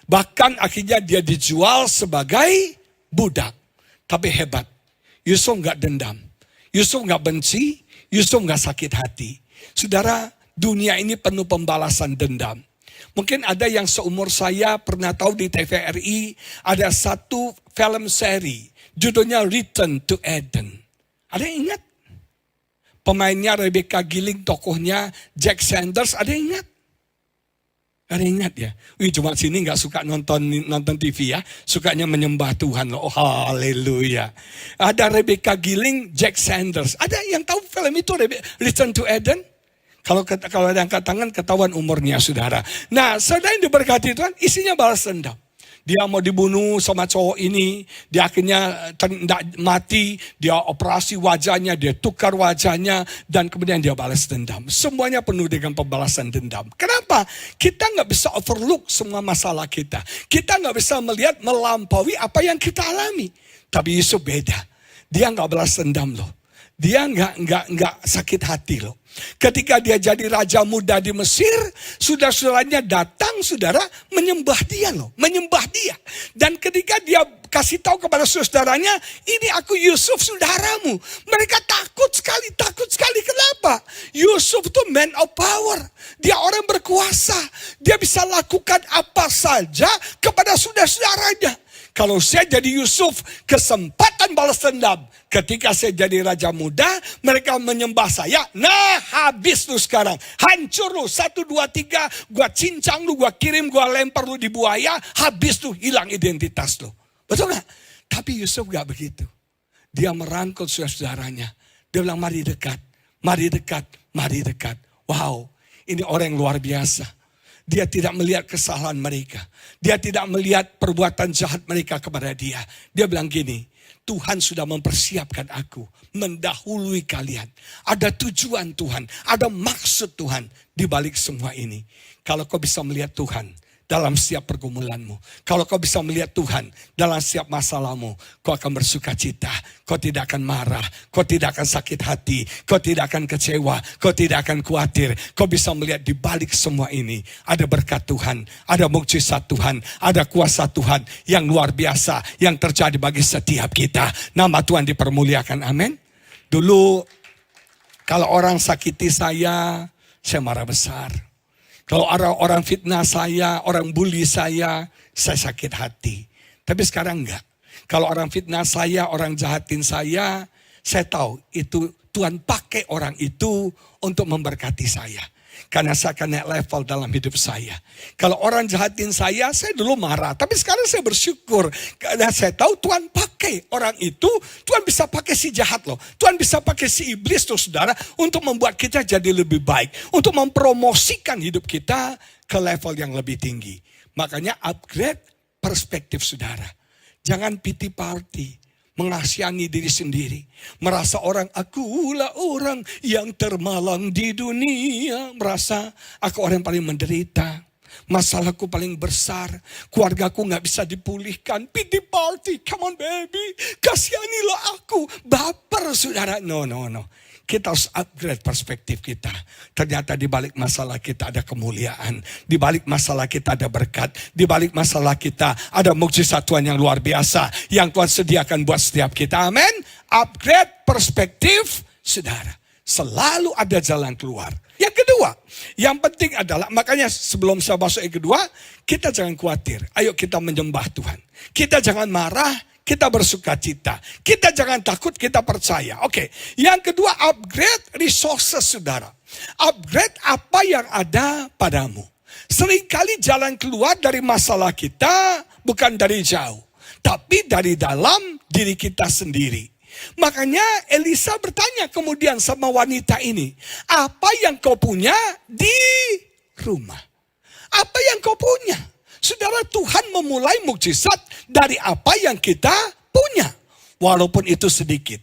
Bahkan akhirnya dia dijual sebagai budak. Tapi hebat. Yusuf gak dendam. Yusuf gak benci. Yusuf gak sakit hati. Saudara, dunia ini penuh pembalasan dendam. Mungkin ada yang seumur saya pernah tahu di TVRI ada satu film seri. Judulnya Return to Eden. Ada yang ingat? Pemainnya Rebecca Giling, tokohnya Jack Sanders, ada yang ingat? Ada yang ingat ya? Cuma sini gak suka nonton TV ya. Sukanya menyembah Tuhan loh. Oh, haleluya. Ada Rebecca Giling, Jack Sanders. Ada yang tahu film itu Return to Eden? Kalau ada yang angkat tangan ketahuan umurnya, saudara. Nah, saudara yang diberkati Tuhan, isinya balas dendam. Dia mau dibunuh sama cowok ini, dia akhirnya mati, dia operasi wajahnya, dia tukar wajahnya, dan kemudian dia balas dendam. Semuanya penuh dengan pembalasan dendam. Kenapa? Kita nggak bisa overlook semua masalah kita. Kita nggak bisa melihat melampaui apa yang kita alami. Tapi Yusuf beda. Dia nggak balas dendam loh. Dia nggak sakit hati loh. Ketika dia jadi raja muda di Mesir, saudara-saudaranya datang, saudara, menyembah dia loh. Menyembah dia. Dan ketika dia kasih tahu kepada saudaranya, ini aku Yusuf, saudaramu. Mereka takut sekali. Kenapa? Yusuf itu man of power. Dia orang berkuasa. Dia bisa lakukan apa saja kepada saudara-saudaranya. Kalau saya jadi Yusuf, kesempatan balas dendam. Ketika saya jadi raja muda, mereka menyembah saya. Nah, habis lu sekarang. Hancur lu. 1, 2, 3. Gua cincang lu, gua kirim, gua lempar lu di buaya. Habis lu, hilang identitas lu. Betul gak? Tapi Yusuf gak begitu. Dia merangkul saudara-saudaranya. Dia bilang, mari dekat. Mari dekat. Mari dekat. Wow, ini orang yang luar biasa. Dia tidak melihat kesalahan mereka. Dia tidak melihat perbuatan jahat mereka kepada dia. Dia bilang gini, Tuhan sudah mempersiapkan aku, mendahului kalian. Ada tujuan Tuhan, ada maksud Tuhan di balik semua ini. Kalau kau bisa melihat Tuhan, dalam setiap pergumulanmu. Kalau kau bisa melihat Tuhan dalam setiap masalahmu, kau akan bersuka cita, kau tidak akan marah, kau tidak akan sakit hati, kau tidak akan kecewa, kau tidak akan khawatir. Kau bisa melihat di balik semua ini ada berkat Tuhan, ada mukjizat Tuhan, ada kuasa Tuhan yang luar biasa yang terjadi bagi setiap kita. Nama Tuhan dipermuliakan, amin. Dulu kalau orang sakiti saya marah besar. Kalau orang fitnah saya, orang bully saya sakit hati. Tapi sekarang enggak. Kalau orang fitnah saya, orang jahatin saya tahu itu Tuhan pakai orang itu untuk memberkati saya. Karena saya akan naik level dalam hidup saya. Kalau orang jahatin saya dulu marah. Tapi sekarang saya bersyukur. Karena saya tahu Tuhan pakai orang itu. Tuhan bisa pakai si jahat loh. Tuhan bisa pakai si iblis tuh saudara. Untuk membuat kita jadi lebih baik. Untuk mempromosikan hidup kita ke level yang lebih tinggi. Makanya upgrade perspektif saudara. Jangan pity party. Mengasihani diri sendiri. Merasa akulah orang yang termalang di dunia. Merasa aku orang yang paling menderita. Masalahku paling besar. Keluargaku gak bisa dipulihkan. Pity party, come on baby. Kasihanilah aku. Baper saudara. No. Kita harus upgrade perspektif kita. Ternyata di balik masalah kita ada kemuliaan. Di balik masalah kita ada berkat. Di balik masalah kita ada mukjizat Tuhan yang luar biasa. Yang Tuhan sediakan buat setiap kita. Amin. Upgrade perspektif saudara. Selalu ada jalan keluar. Yang kedua, yang penting adalah, makanya sebelum saya masuk yang kedua, kita jangan khawatir. Ayo kita menyembah Tuhan. Kita jangan marah. Kita bersuka cita. Kita jangan takut, kita percaya. Oke. Yang kedua, upgrade resources saudara. Upgrade apa yang ada padamu. Seringkali jalan keluar dari masalah kita bukan dari jauh. Tapi dari dalam diri kita sendiri. Makanya Elisa bertanya kemudian sama wanita ini. Apa yang kau punya di rumah? Apa yang kau punya? Saudara, Tuhan memulai mukjizat dari apa yang kita punya. Walaupun itu sedikit.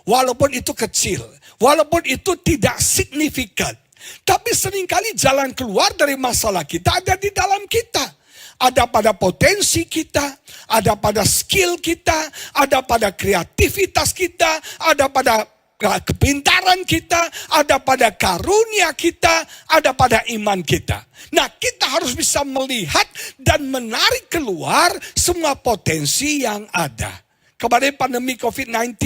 Walaupun itu kecil. Walaupun itu tidak signifikan. Tapi seringkali jalan keluar dari masalah kita ada di dalam kita. Ada pada potensi kita. Ada pada skill kita. Ada pada kreativitas kita. Ada pada kepintaran kita, ada pada karunia kita, ada pada iman kita. Nah, kita harus bisa melihat dan menarik keluar semua potensi yang ada. Kemarin pandemi COVID-19,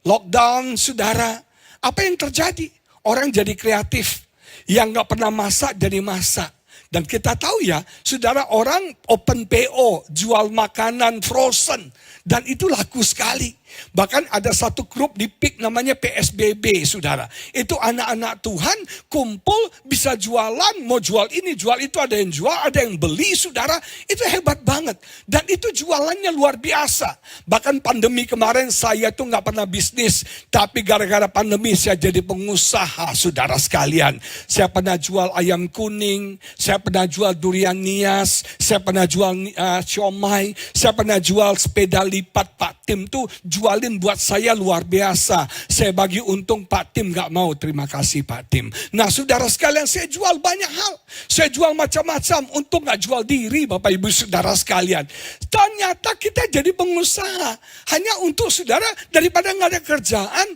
lockdown, saudara, apa yang terjadi? Orang jadi kreatif, yang gak pernah masak jadi masak. Dan kita tahu ya, saudara, orang open PO, jual makanan frozen. Dan itu laku sekali. Bahkan ada satu grup di PIK namanya PSBB, saudara. Itu anak-anak Tuhan kumpul bisa jualan, mau jual ini, jual itu, ada yang jual, ada yang beli, saudara. Itu hebat banget. Dan itu jualannya luar biasa. Bahkan pandemi kemarin saya tuh gak pernah bisnis. Tapi gara-gara pandemi saya jadi pengusaha, saudara sekalian. Saya pernah jual ayam kuning, saya pernah jual durian nias, saya pernah jual siomay, saya pernah jual sepeda lipat. Pak Tim tuh jualin buat saya luar biasa. Saya bagi untung, Pak Tim gak mau. Terima kasih Pak Tim. Nah saudara sekalian, saya jual banyak hal. Saya jual macam-macam. Untung gak jual diri Bapak Ibu saudara sekalian. Ternyata kita jadi pengusaha. Hanya untuk saudara, daripada gak ada kerjaan,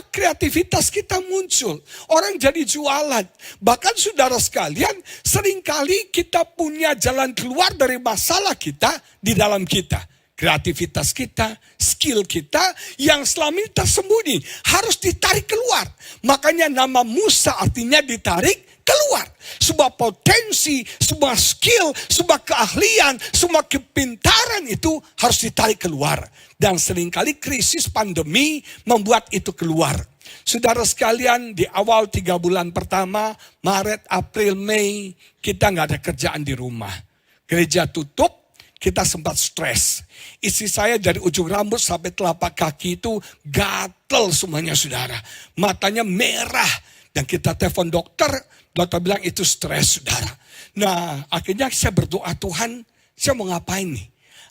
kreativitas kita muncul. Orang jadi jualan. Bahkan saudara sekalian, seringkali kita punya jalan keluar dari masalah kita di dalam kita. Kreativitas kita, skill kita yang selama ini tersembunyi harus ditarik keluar. Makanya nama Musa artinya ditarik keluar. Sebuah potensi, sebuah skill, sebuah keahlian, semua kepintaran itu harus ditarik keluar. Dan seringkali krisis pandemi membuat itu keluar. Saudara sekalian, di awal 3 bulan pertama, Maret, April, Mei, kita gak ada kerjaan di rumah. Gereja tutup. Kita sempat stres. Istri saya dari ujung rambut sampai telapak kaki itu gatel semuanya saudara. Matanya merah. Dan kita telepon dokter. Dokter bilang itu stres saudara. Nah akhirnya saya berdoa, Tuhan saya mau ngapain nih?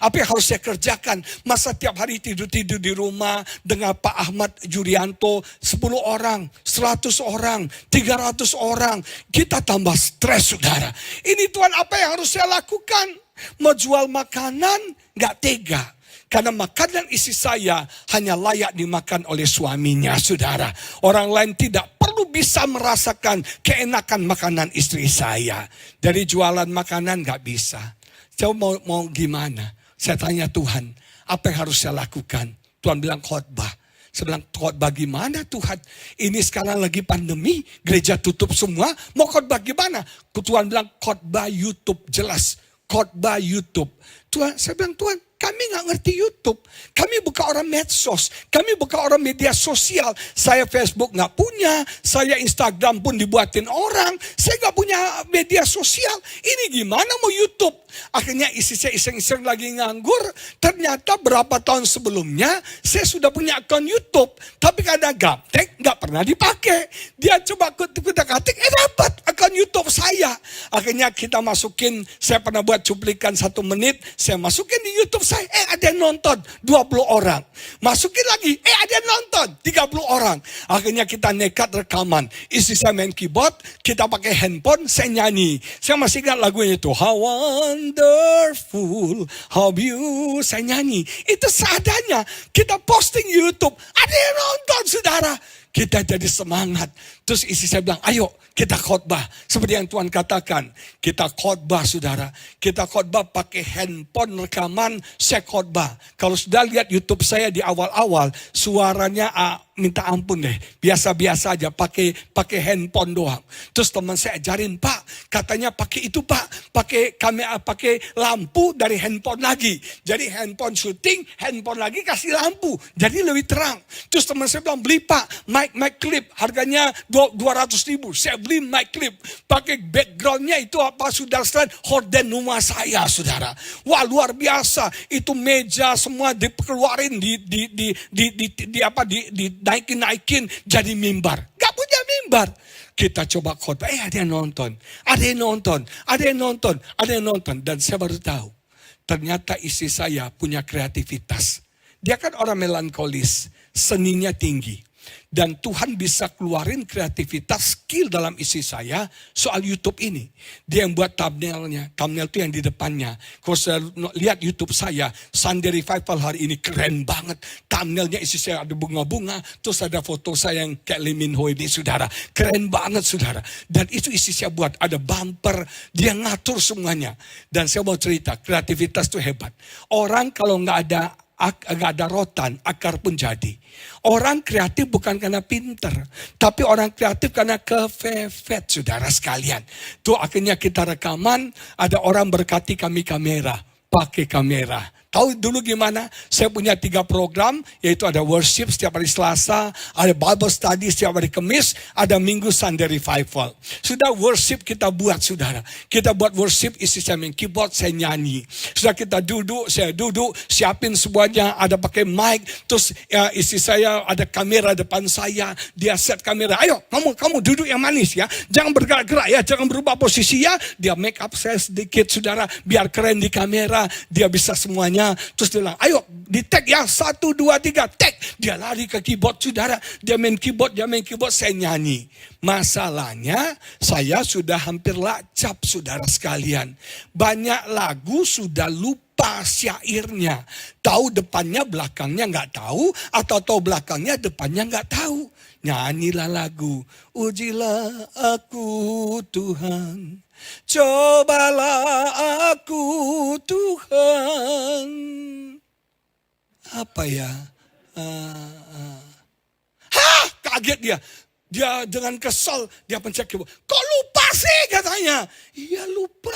Apa yang harus saya kerjakan? Masa tiap hari tidur-tidur di rumah dengan Pak Ahmad Jurianto, 10 orang, 100 orang, 300 orang. Kita tambah stres, saudara. Ini Tuhan, apa yang harus saya lakukan? Mau jual makanan, gak tega. Karena makanan istri saya hanya layak dimakan oleh suaminya, saudara. Orang lain tidak perlu bisa merasakan keenakan makanan istri saya. Dari jualan makanan gak bisa. Coba mau gimana? Saya tanya Tuhan, apa yang harus saya lakukan? Tuhan bilang khotbah. Saya bilang khotbah gimana Tuhan? Ini sekarang lagi pandemi, gereja tutup semua. Mau khotbah gimana? Tuhan bilang khotbah YouTube, jelas. Khotbah YouTube. Tuhan, saya bilang Tuhan, kami gak ngerti YouTube. Kami bukan orang medsos. Kami bukan orang media sosial. Saya Facebook gak punya. Saya Instagram pun dibuatin orang. Saya gak punya media sosial. Ini gimana mau YouTube? Akhirnya istri saya iseng-iseng lagi nganggur. Ternyata berapa tahun sebelumnya saya sudah punya akun YouTube. Tapi karena gaptek gak pernah dipakai. Dia coba kutak-katik, dapat akun YouTube saya. Akhirnya kita masukin, saya pernah buat cuplikan 1 menit. Saya masukin di YouTube saya. Ada yang nonton 20 orang. Masukin lagi, ada yang nonton 30 orang. Akhirnya kita nekat rekaman. Istri saya main keyboard, kita pakai handphone, saya nyanyi. Saya masih ingat lagunya itu. How wonderful, how beautiful. Saya nyanyi. Itu seadanya. Kita posting YouTube. Ada yang nonton, saudara. Kita jadi semangat. Terus istri saya bilang, ayo kita khotbah. Seperti yang Tuhan katakan. Kita khotbah, saudara. Kita khotbah pakai handphone rekaman, saya khotbah. Kalau sudah lihat YouTube saya di awal-awal, suaranya minta ampun deh. Biasa-biasa aja, pakai handphone doang. Terus teman saya ajarin, Pak, katanya pakai itu Pak. Pakai kamera, pakai lampu dari handphone lagi. Jadi handphone syuting, handphone lagi kasih lampu. Jadi lebih terang. Terus teman saya bilang, beli Pak, mic clip. Harganya 200.000. Saya beli mic clip. Pakai backgroundnya itu apa, saudara sekalian, horden rumah saya, saudara. Wah, luar biasa. Itu meja semua dikeluarin, dinaikin jadi mimbar. Gak punya mimbar. Kita coba khotbah, ada yang nonton. Ada yang nonton. Ada yang nonton. Ada yang nonton. Dan saya baru tahu. Ternyata istri saya punya kreativitas. Dia kan orang melankolis. Seninya tinggi. Dan Tuhan bisa keluarin kreativitas skill dalam istri saya soal YouTube ini. Dia yang buat thumbnailnya. Thumbnail itu yang di depannya. Kalau saya lihat YouTube saya, Sunday Revival hari ini keren banget. Thumbnailnya istri saya ada bunga-bunga. Terus ada foto saya yang kayak Lee Min Ho ini, saudara. Keren banget, saudara. Dan itu istri saya buat. Ada bumper. Dia ngatur semuanya. Dan saya mau cerita, kreativitas itu hebat. Orang kalau nggak ada rotan, akar pun jadi. Orang kreatif bukan karena pinter, tapi orang kreatif karena kefefet, saudara sekalian. Tuh akhirnya kita rekaman, ada orang berkati kami kamera, pakai kamera. Tahu dulu gimana? Saya punya 3 program, yaitu ada worship setiap hari Selasa, ada Bible study setiap hari Kamis, ada Minggu Sunday Revival. Sudah worship kita buat, saudara. Kita buat worship, istri saya main keyboard, saya nyanyi. Sudah kita duduk, saya duduk, siapin semuanya, ada pakai mic, terus istri saya ada kamera depan saya, dia set kamera. Ayo, kamu duduk yang manis ya, jangan bergerak-gerak ya, jangan berubah posisi ya. Dia make up saya sedikit, saudara, biar keren di kamera, dia bisa semuanya. Terus dia bilang, ayo di tag ya, 1, 2, 3, tag. Dia lari ke keyboard, saudara. Dia main keyboard, saya nyanyi. Masalahnya, saya sudah hampir lacap, saudara sekalian. Banyak lagu sudah lupa syairnya. Tahu depannya, belakangnya nggak tahu. Atau tahu belakangnya, depannya nggak tahu. Nyanyilah lagu, ujilah aku Tuhan. Cobalah aku Tuhan. Apa ya? Kaget dia. Dia dengan kesal, dia pencet keyboard. Kok lupa sih katanya? Iya lupa.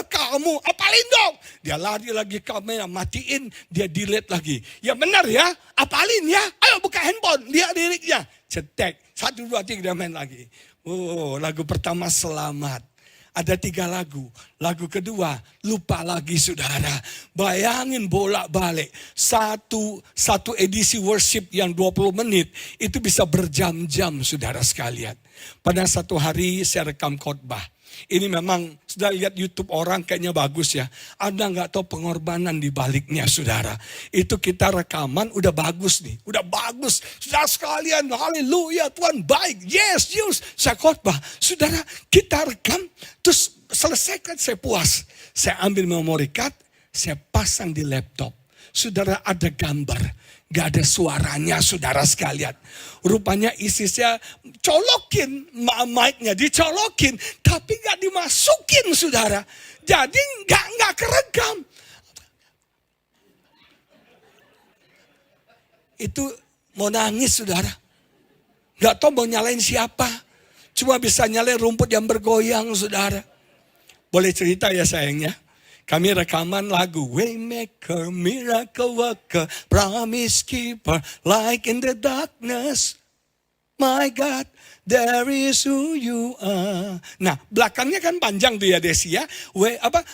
Kamu apalin dong. Dia lari lagi kamera, matiin, dia delete lagi. Ya benar ya, apalin ya. Ayo buka handphone, lihat liriknya. Cetek, 1, 2, 3 dia main lagi. Oh, lagu pertama Selamat. Ada 3 lagu. Lagu kedua, lupa lagi saudara. Bayangin bolak-balik. Satu edisi worship yang 20 menit. Itu bisa berjam-jam saudara sekalian. Pada satu hari saya rekam khotbah. Ini memang, sudah lihat YouTube orang kayaknya bagus ya. Anda nggak tahu pengorbanan di baliknya saudara. Itu kita rekaman udah bagus nih. Udah bagus. Saudara sekalian, haleluya, Tuhan baik. Yes, saya khotbah. Saudara, kita rekam, terus selesaikan saya puas. Saya ambil memory card, saya pasang di laptop. Saudara, ada gambar. Gak ada suaranya saudara sekalian. Rupanya ISISnya colokin mic-nya, dicolokin. Tapi gak dimasukin saudara. Jadi gak kerekam. Itu mau nangis saudara. Gak tahu mau nyalain siapa. Cuma bisa nyalain rumput yang bergoyang saudara. Boleh cerita ya sayangnya. Kami rekaman lagu Waymaker, Miracle Worker, Promise Keeper, Like in the Darkness. My God, there is who you are. Nah, belakangnya kan panjang tuh ya Desi ya.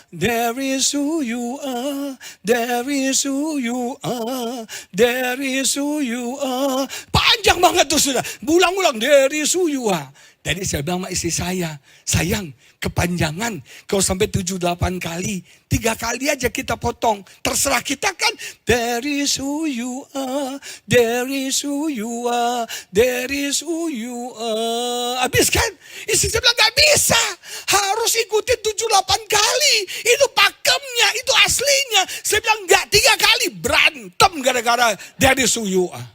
There is who you are, there is who you are, there is who you are. Panjang banget tuh sudah. Ulang-ulang, there is who you are. Jadi saya bilang sama istri saya, sayang kepanjangan. Kalau sampai 7-8 kali, 3 kali aja kita potong. Terserah kita kan. There is who you are, there is who you are, there is who you are. Habis kan? Istri saya bilang gak bisa. Harus ikutin 7-8 kali. Itu pakemnya, itu aslinya. Saya bilang gak, 3 kali berantem gara-gara there is who you are.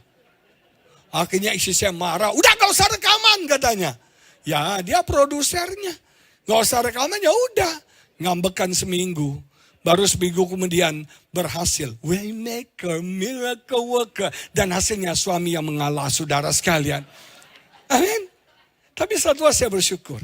Akhirnya istri saya marah. Udah gak usah rekaman katanya. Ya dia produsernya. Gak usah rekaman ya udah. Ngambekan seminggu. Baru seminggu kemudian berhasil. Waymaker, Miracle Worker. Dan hasilnya suami yang mengalah saudara sekalian. Amin. Tapi satu hal saya bersyukur.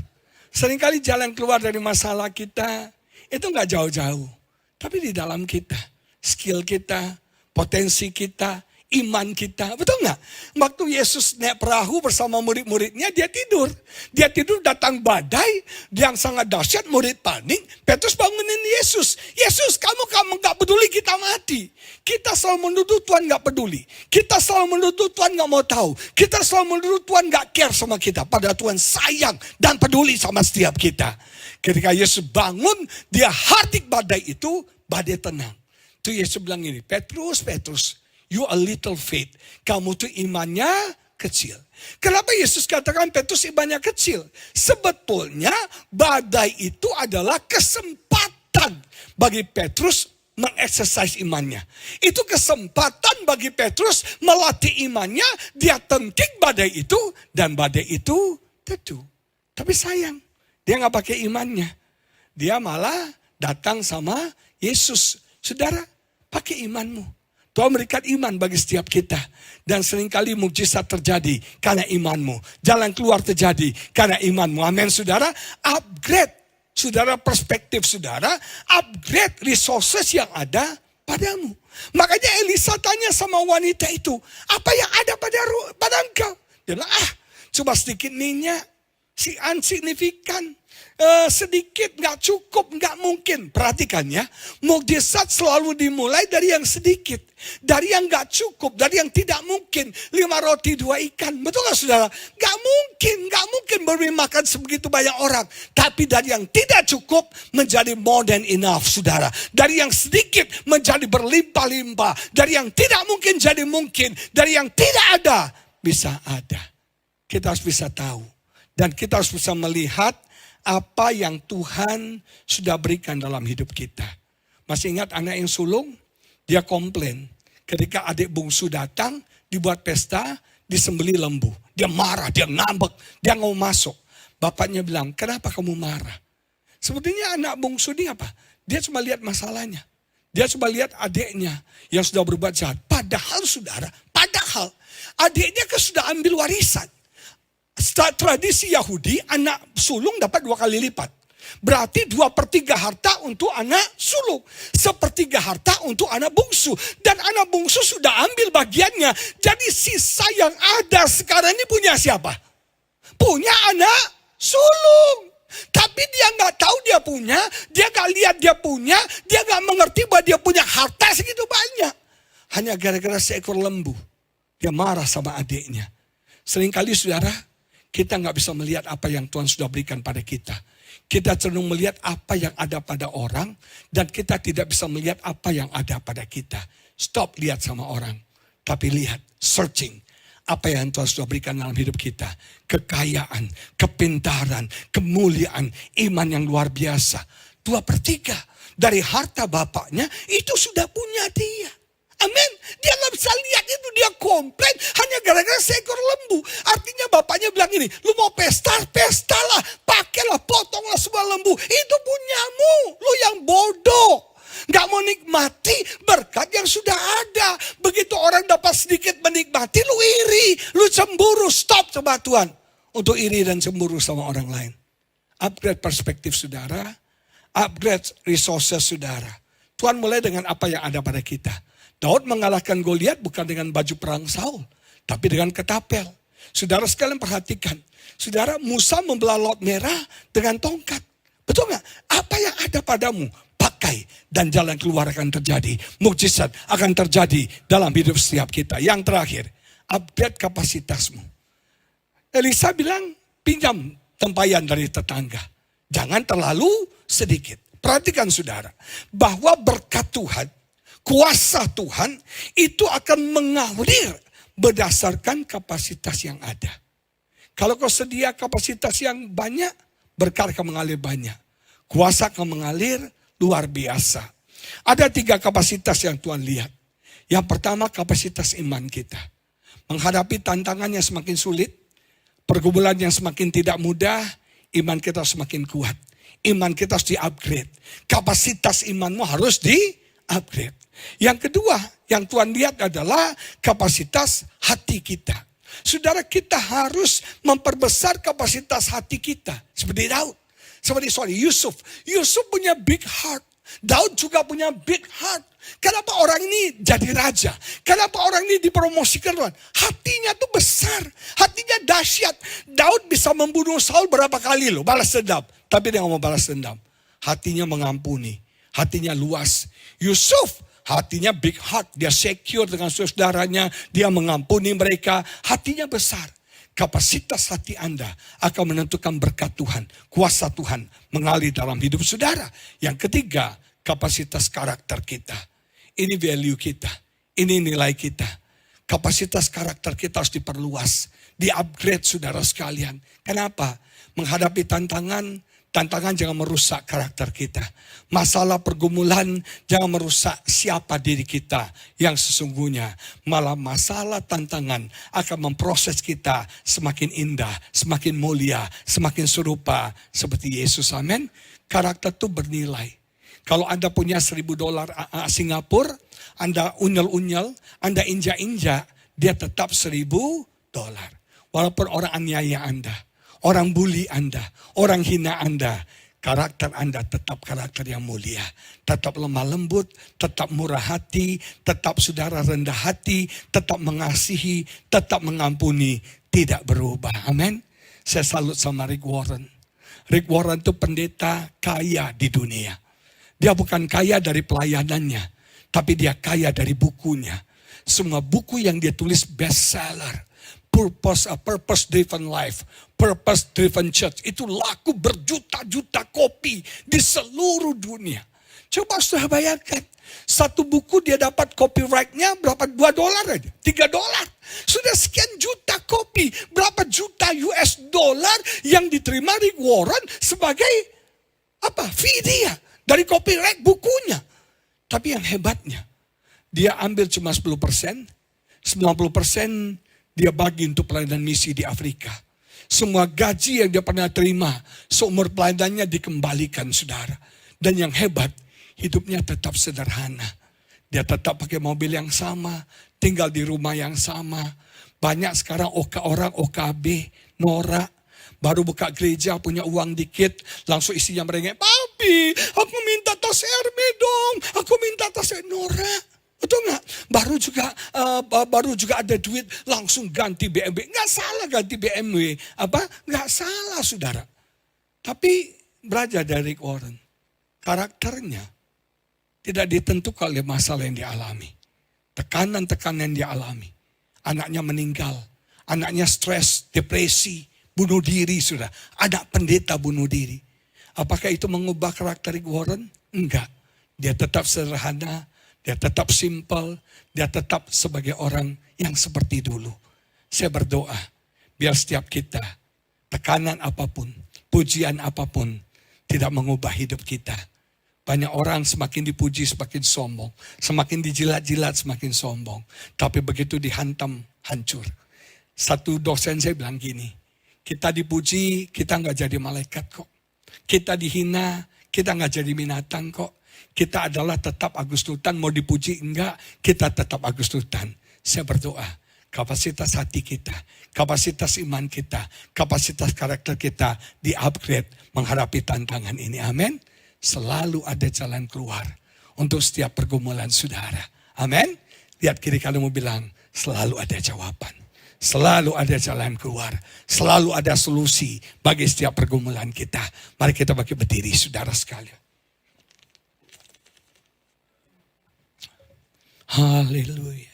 Seringkali jalan keluar dari masalah kita. Itu gak jauh-jauh. Tapi di dalam kita. Skill kita. Potensi kita. Iman kita, betul nggak? Waktu Yesus naik perahu bersama murid-muridnya, dia tidur. Dia tidur, datang badai yang sangat dahsyat, murid panik. Petrus bangunin Yesus. Yesus, kamu nggak peduli kita mati. Kita selalu menuduh Tuhan nggak peduli. Kita selalu menuduh Tuhan nggak mau tahu. Kita selalu menuduh Tuhan nggak care sama kita. Padahal Tuhan sayang dan peduli sama setiap kita. Ketika Yesus bangun, dia hardik badai itu, badai tenang. Itu Yesus bilang ini, Petrus, you a little faith. Kamu tuh imannya kecil. Kenapa Yesus katakan Petrus imannya kecil? Sebetulnya badai itu adalah kesempatan bagi Petrus mengeksersis imannya. Itu kesempatan bagi Petrus melatih imannya. Dia tengking badai itu dan badai itu teduh. Tapi sayang, dia gak pakai imannya. Dia malah datang sama Yesus. Saudara, pakai imanmu. Tuhan berikan iman bagi setiap kita. Dan seringkali mukjizat terjadi karena imanmu. Jalan keluar terjadi karena imanmu. Amin saudara. Upgrade saudara perspektif saudara. Upgrade resources yang ada padamu. Makanya Elisa tanya sama wanita itu. Apa yang ada pada engkau? Dia bilang cuma sedikit minyak. Si insignifikan. Sedikit, gak cukup, gak mungkin. Perhatikan ya, mukjizat selalu dimulai dari yang sedikit. Dari yang gak cukup, dari yang tidak mungkin. 5 roti 2 ikan, betul gak saudara? Gak mungkin beri makan sebegitu banyak orang. Tapi dari yang tidak cukup menjadi more than enough saudara. Dari yang sedikit menjadi berlimpah-limpah. Dari yang tidak mungkin jadi mungkin. Dari yang tidak ada, bisa ada. Kita harus bisa tahu. Dan kita harus bisa melihat apa yang Tuhan sudah berikan dalam hidup kita. Masih ingat anak yang sulung? Dia komplain. Ketika adik bungsu datang, dibuat pesta, disembeli lembu. Dia marah, dia ngambek, dia nggak mau masuk. Bapaknya bilang, kenapa kamu marah? Sebetulnya anak bungsu ini apa? Dia cuma lihat masalahnya. Dia cuma lihat adiknya yang sudah berbuat jahat. Padahal saudara, adiknya kan sudah ambil warisan. Setelah tradisi Yahudi, anak sulung dapat 2 kali lipat. Berarti 2/3 harta untuk anak sulung. 1/3 harta untuk anak bungsu. Dan anak bungsu sudah ambil bagiannya. Jadi sisa yang ada sekarang ini punya siapa? Punya anak sulung. Tapi dia nggak tahu dia punya, dia nggak lihat dia punya, dia nggak mengerti bahwa dia punya harta segitu banyak. Hanya gara-gara seekor lembu, dia marah sama adiknya. Seringkali saudara, kita nggak bisa melihat apa yang Tuhan sudah berikan pada kita. Kita cenderung melihat apa yang ada pada orang, dan kita tidak bisa melihat apa yang ada pada kita. Stop lihat sama orang, tapi lihat, searching. Apa yang Tuhan sudah berikan dalam hidup kita. Kekayaan, kepintaran, kemuliaan, iman yang luar biasa. 2/3 dari harta bapaknya itu sudah punya dia. Amin. Dia gak bisa lihat itu, dia komplain hanya gara-gara seekor lembu. Artinya bapaknya bilang ini, lu mau pesta, pestalah. Pakailah, potonglah semua lembu. Itu punyamu, lu yang bodoh. Gak mau nikmati berkat yang sudah ada. Begitu orang dapat sedikit menikmati, lu iri, lu cemburu. Stop coba Tuhan untuk iri dan cemburu sama orang lain. Upgrade perspektif saudara, upgrade resources saudara. Tuhan mulai dengan apa yang ada pada kita. Daud mengalahkan Goliat bukan dengan baju perang Saul, tapi dengan ketapel. Saudara sekalian perhatikan, saudara, Musa membelah Laut Merah dengan tongkat. Betul nggak? Apa yang ada padamu, pakai dan jalan keluar akan terjadi. Mukjizat akan terjadi dalam hidup setiap kita. Yang terakhir, upgrade kapasitasmu. Elisa bilang, pinjam tempayan dari tetangga. Jangan terlalu sedikit. Perhatikan saudara, bahwa berkat Tuhan, kuasa Tuhan itu akan mengalir berdasarkan kapasitas yang ada. Kalau kau sedia kapasitas yang banyak, berkat akan mengalir banyak. Kuasa akan mengalir luar biasa. Ada 3 kapasitas yang Tuhan lihat. Yang pertama, kapasitas iman kita. Menghadapi tantangan yang semakin sulit, pergumulan yang semakin tidak mudah, iman kita semakin kuat. Iman kita harus di-upgrade. Kapasitas imanmu harus di-upgrade. Yang kedua, yang Tuhan lihat adalah kapasitas hati kita. Saudara, kita harus memperbesar kapasitas hati kita. Seperti Daud. Yusuf. Yusuf punya big heart. Daud juga punya big heart. Kenapa orang ini jadi raja? Kenapa orang ini dipromosikan Tuhan? Hatinya tuh besar. Hatinya dahsyat. Daud bisa membunuh Saul berapa kali loh. Balas dendam. Tapi dia gak mau balas dendam. Hatinya mengampuni. Hatinya luas. Yusuf, hatinya big heart. Dia secure dengan saudaranya. Dia mengampuni mereka. Hatinya besar. Kapasitas hati Anda akan menentukan berkat Tuhan. Kuasa Tuhan mengalir dalam hidup saudara. Yang ketiga, kapasitas karakter kita. Ini value kita. Ini nilai kita. Kapasitas karakter kita harus diperluas. Di-upgrade saudara sekalian. Kenapa? Menghadapi tantangan jangan merusak karakter kita. Masalah pergumulan jangan merusak siapa diri kita yang sesungguhnya. Malah masalah tantangan akan memproses kita semakin indah, semakin mulia, semakin serupa seperti Yesus. Amin. Karakter itu bernilai. Kalau Anda punya $1.000 Singapura, Anda unyel-unyel, Anda injak-injak, dia tetap $1.000. Walaupun orang aniaya Anda. Orang bully Anda, orang hina Anda, karakter Anda tetap karakter yang mulia. Tetap lemah lembut, tetap murah hati, tetap saudara rendah hati, tetap mengasihi, tetap mengampuni, tidak berubah. Amin. Saya salut sama Rick Warren. Rick Warren itu pendeta kaya di dunia. Dia bukan kaya dari pelayanannya, tapi dia kaya dari bukunya. Semua buku yang dia tulis bestseller. Purpose driven life, purpose driven church. Itu laku berjuta-juta kopi di seluruh dunia. Coba sudah bayangkan. Satu buku dia dapat copyright-nya berapa? $2 aja, $3. Sudah sekian juta kopi. Berapa juta US dollar yang diterima Rick Warren sebagai fee dia dari copyright bukunya. Tapi yang hebatnya, dia ambil cuma 10%, 90% dia bagi untuk pelayanan misi di Afrika. Semua gaji yang dia pernah terima, seumur pelayanannya dikembalikan saudara. Dan yang hebat, hidupnya tetap sederhana. Dia tetap pakai mobil yang sama, tinggal di rumah yang sama. Banyak sekarang orang OKB, norak. Baru buka gereja, punya uang dikit, langsung isinya merengek, "Papi, aku minta tas Hermes dong, aku minta tas norak." Betul nggak? Baru juga ada duit langsung ganti BMW. Nggak salah ganti BMW. Nggak salah saudara. Tapi belajar dari Rick Warren. Karakternya tidak ditentukan oleh masalah yang dialami. Tekanan-tekanan yang dialami. Anaknya meninggal. Anaknya stres, depresi, bunuh diri sudah. Anak pendeta bunuh diri. Apakah itu mengubah karakter Rick Warren? Enggak. Dia tetap sederhana. Dia tetap simpel. Dia tetap sebagai orang yang seperti dulu. Saya berdoa. Biar setiap kita, tekanan apapun, pujian apapun, tidak mengubah hidup kita. Banyak orang semakin dipuji semakin sombong. Semakin dijilat-jilat semakin sombong. Tapi begitu dihantam, hancur. Satu dosen saya bilang gini, kita dipuji, kita nggak jadi malaikat kok. Kita dihina, kita nggak jadi binatang kok. Kita adalah tetap Agus Tutan, mau dipuji enggak, kita tetap Agus Tutan. Saya berdoa, kapasitas hati kita, kapasitas iman kita, kapasitas karakter kita di-upgrade menghadapi tantangan ini. Amin. Selalu ada jalan keluar untuk setiap pergumulan saudara. Amin. Lihat kiri kamu bilang, selalu ada jawaban. Selalu ada jalan keluar. Selalu ada solusi bagi setiap pergumulan kita. Mari kita bagi berdiri saudara sekalian. Haleluya.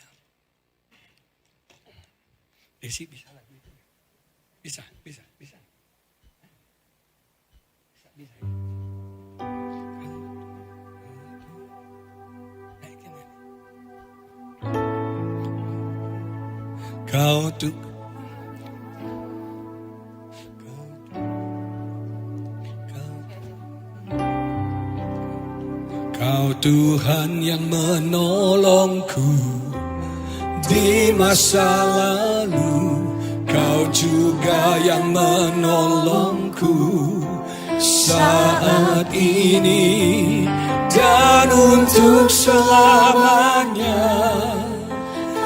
Desi bisa lagi. Bisa. Kau Tuhan yang menolongku di masa lalu, Kau juga yang menolongku saat ini dan untuk selamanya.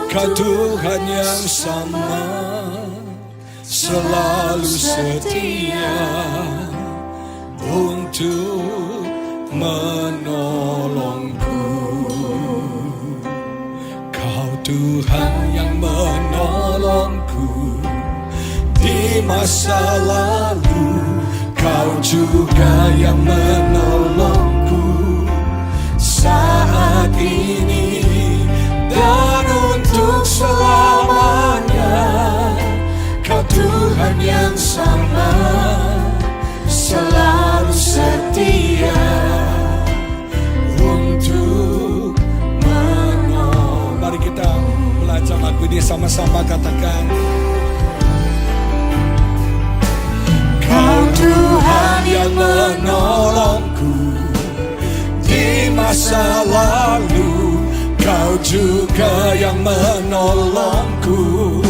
Kau Tuhan yang sama, selalu setia untuk menolongku. Kau Tuhan yang menolongku di masa lalu, Kau juga yang menolongku saat ini dan untuk selamanya. Kau Tuhan yang sama, selalu setia untuk menolong. Mari kita belajar lagu ini sama-sama, katakan. Kau Tuhan yang menolongku di masa lalu, Kau juga yang menolongku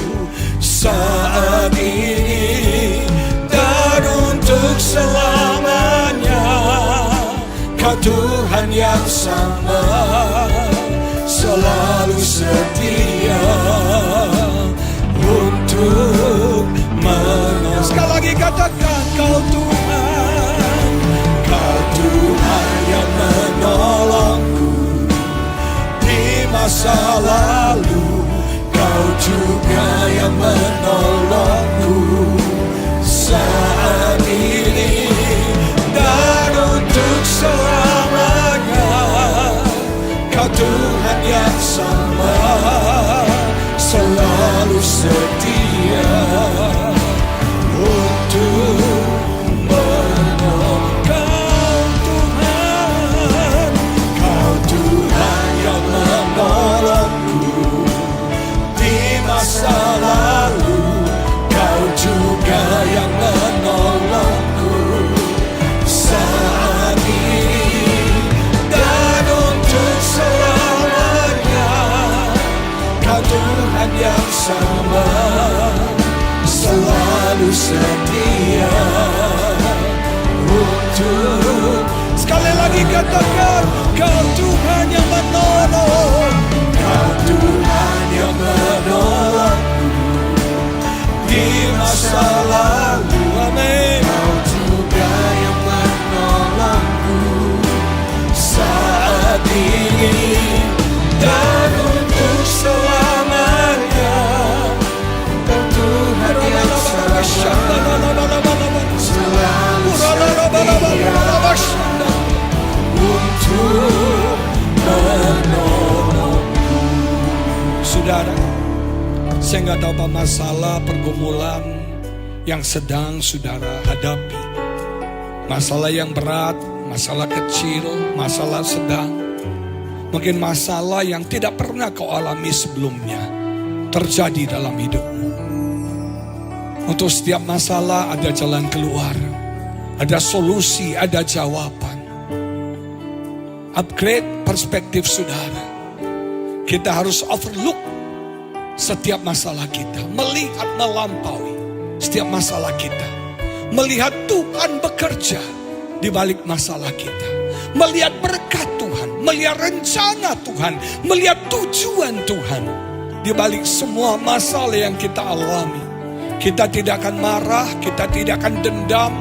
saat ini dan untuk selamanya. Kau Tuhan yang sama, selalu setia untuk menolong. Sekali lagi katakan, Kau Tuhan, Kau Tuhan yang menolongku di masa lalu, Kau juga yang menolongku saat ini dan untuk selamanya. Kau Tuhan yang sama, selalu setia untuk menolong. Kau Tuhan, Kau Tuhan yang menolongku di masa lalu, Kau juga yang menolongku saat ini dan untuk selamanya. Kau Tuhan yang sama, selalu setia untuk. Sekali lagi katakan, Kau Tuhan yang menolong, Kau Tuhan yang menolongku di masa lalu. Amin. Kau juga yang menolongku saat ini dan untuk selamanya. Kau Tuhan yang sama, selalu setia Saya nggak tahu apa masalah pergumulan yang sedang saudara hadapi. Masalah yang berat, masalah kecil, masalah sedang. Mungkin masalah yang tidak pernah kau alami sebelumnya terjadi dalam hidupmu. Untuk setiap masalah ada jalan keluar, ada solusi, ada jawaban. Upgrade perspektif saudara. Kita harus overlook setiap masalah kita, melihat melampaui setiap masalah kita, melihat Tuhan bekerja di balik masalah kita, melihat berkat Tuhan, melihat rencana Tuhan, melihat tujuan Tuhan di balik semua masalah yang kita alami. Kita tidak akan marah, kita tidak akan dendam,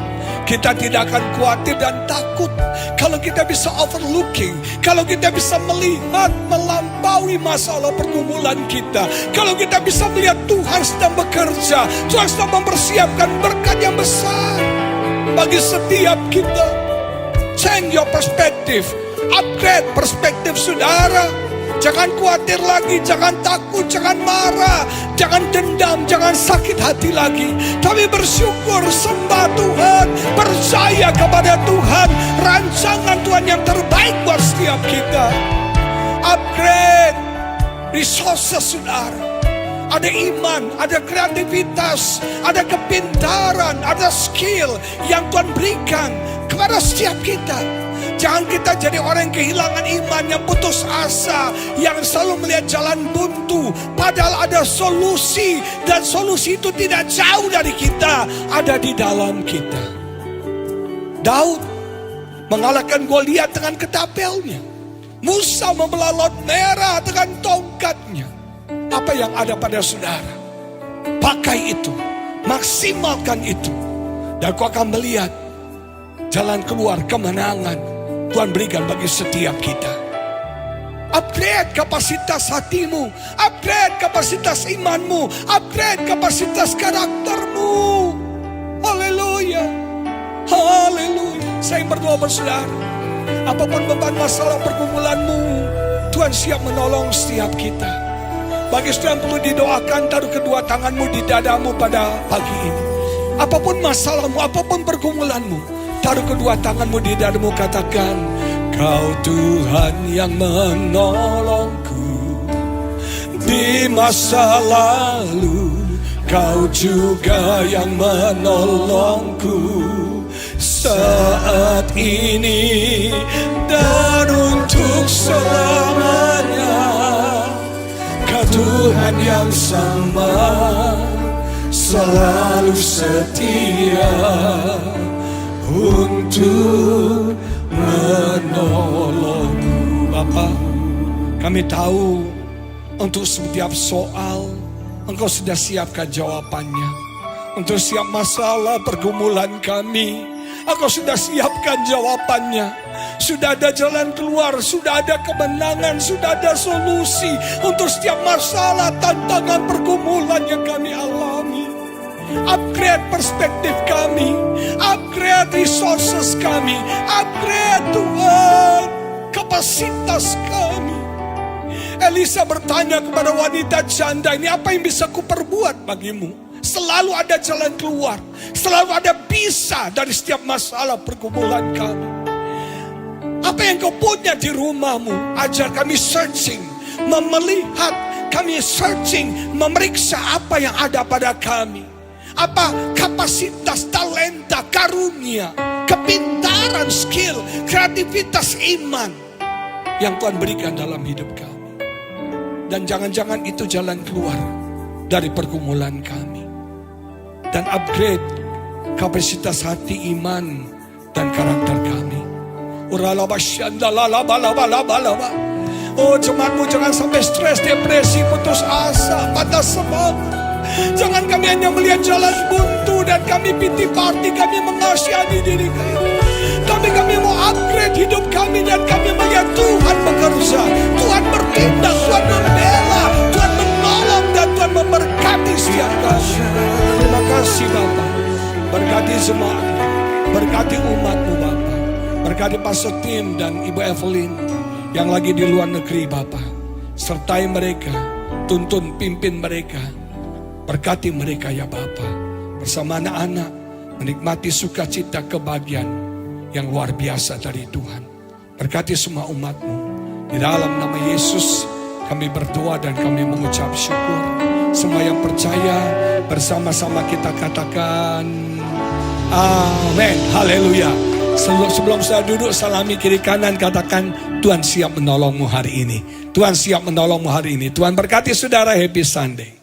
kita tidak akan khawatir dan takut. Kalau kita bisa overlooking, kalau kita bisa melihat melampaui masalah pergumulan kita, kalau kita bisa melihat Tuhan sedang bekerja, Tuhan sedang mempersiapkan berkat yang besar bagi setiap kita. Change your perspective, upgrade perspektif saudara. Jangan khawatir lagi, jangan takut, jangan marah, jangan dendam, jangan sakit hati lagi. Tapi bersyukur, sembah Tuhan, percaya kepada Tuhan, rancangan Tuhan yang terbaik buat setiap kita. Upgrade resources saudara. Ada iman, ada kreativitas, ada kepintaran, ada skill yang Tuhan berikan kepada setiap kita. Jangan kita jadi orang yang kehilangan iman, yang putus asa, yang selalu melihat jalan buntu. Padahal ada solusi, dan solusi itu tidak jauh dari kita, ada di dalam kita. Daud mengalahkan Goliat dengan ketapelnya. Musa membelah Laut Merah dengan tongkatnya. Apa yang ada pada saudara? Pakai itu, maksimalkan itu, dan kau akan melihat jalan keluar kemenangan Tuhan berikan bagi setiap kita. Upgrade kapasitas hatimu, upgrade kapasitas imanmu, upgrade kapasitas karaktermu. Haleluya, haleluya. Saya berdoa bersaudara, apapun beban masalah pergumulanmu, Tuhan siap menolong setiap kita. Bagi saudara yang perlu didoakan, taruh kedua tanganmu di dadamu pada pagi ini. Apapun masalahmu, apapun pergumulanmu, taruh kedua tanganmu di dadamu, katakan, Kau Tuhan yang menolongku di masa lalu, Kau juga yang menolongku saat ini dan untuk selamanya. Kau Tuhan yang sama, selalu setia untuk menolongmu. Bapa, kami tahu untuk setiap soal Engkau sudah siapkan jawabannya. Untuk setiap masalah pergumulan kami, Engkau sudah siapkan jawabannya. Sudah ada jalan keluar, sudah ada kemenangan, sudah ada solusi untuk setiap masalah, tantangan, pergumulan yang kami alami. Upgrade perspektif kami, upgrade resources kami, upgrade Tuhan kapasitas kami. Elisa bertanya kepada wanita janda ini, apa yang bisa kuperbuat bagimu? Selalu ada jalan keluar, selalu ada bisa dari setiap masalah pergumulan kami. Apa yang kau punya di rumahmu, ajar kami searching, melihat, kami searching, memeriksa apa yang ada pada kami. Apa kapasitas, talenta, karunia, kepintaran, skill, kreativitas, iman yang Tuhan berikan dalam hidup kami. Dan jangan-jangan itu jalan keluar dari pergumulan kami. Dan upgrade kapasitas hati, iman, dan karakter kami. Oh, jemaatmu jangan sampai stres, depresi, putus asa, patah semangat. Jangan kami hanya melihat jalan buntu dan kami pity party, kami mengasihani diri kami. Kami mau upgrade hidup kami dan kami melihat Tuhan bekerja, Tuhan bertindak, Tuhan membela, Tuhan menolong dan Tuhan memberkati setiap kami. Terima kasih Bapa, berkati jemaat, berkati umatmu Bapa, berkati Pastor Tim dan Ibu Evelyn yang lagi di luar negeri Bapa. Sertai mereka, tuntun pimpin mereka, Berkati mereka ya Bapa. Bersama anak-anak menikmati sukacita kebahagiaan yang luar biasa dari Tuhan. Berkati semua umat-Mu. Di dalam nama Yesus kami berdoa dan kami mengucap syukur. Semua yang percaya bersama-sama kita katakan amin. Haleluya. Sebelum saya duduk, salami kiri kanan, katakan Tuhan siap menolongmu hari ini. Tuhan siap menolongmu hari ini. Tuhan berkati saudara, happy Sunday.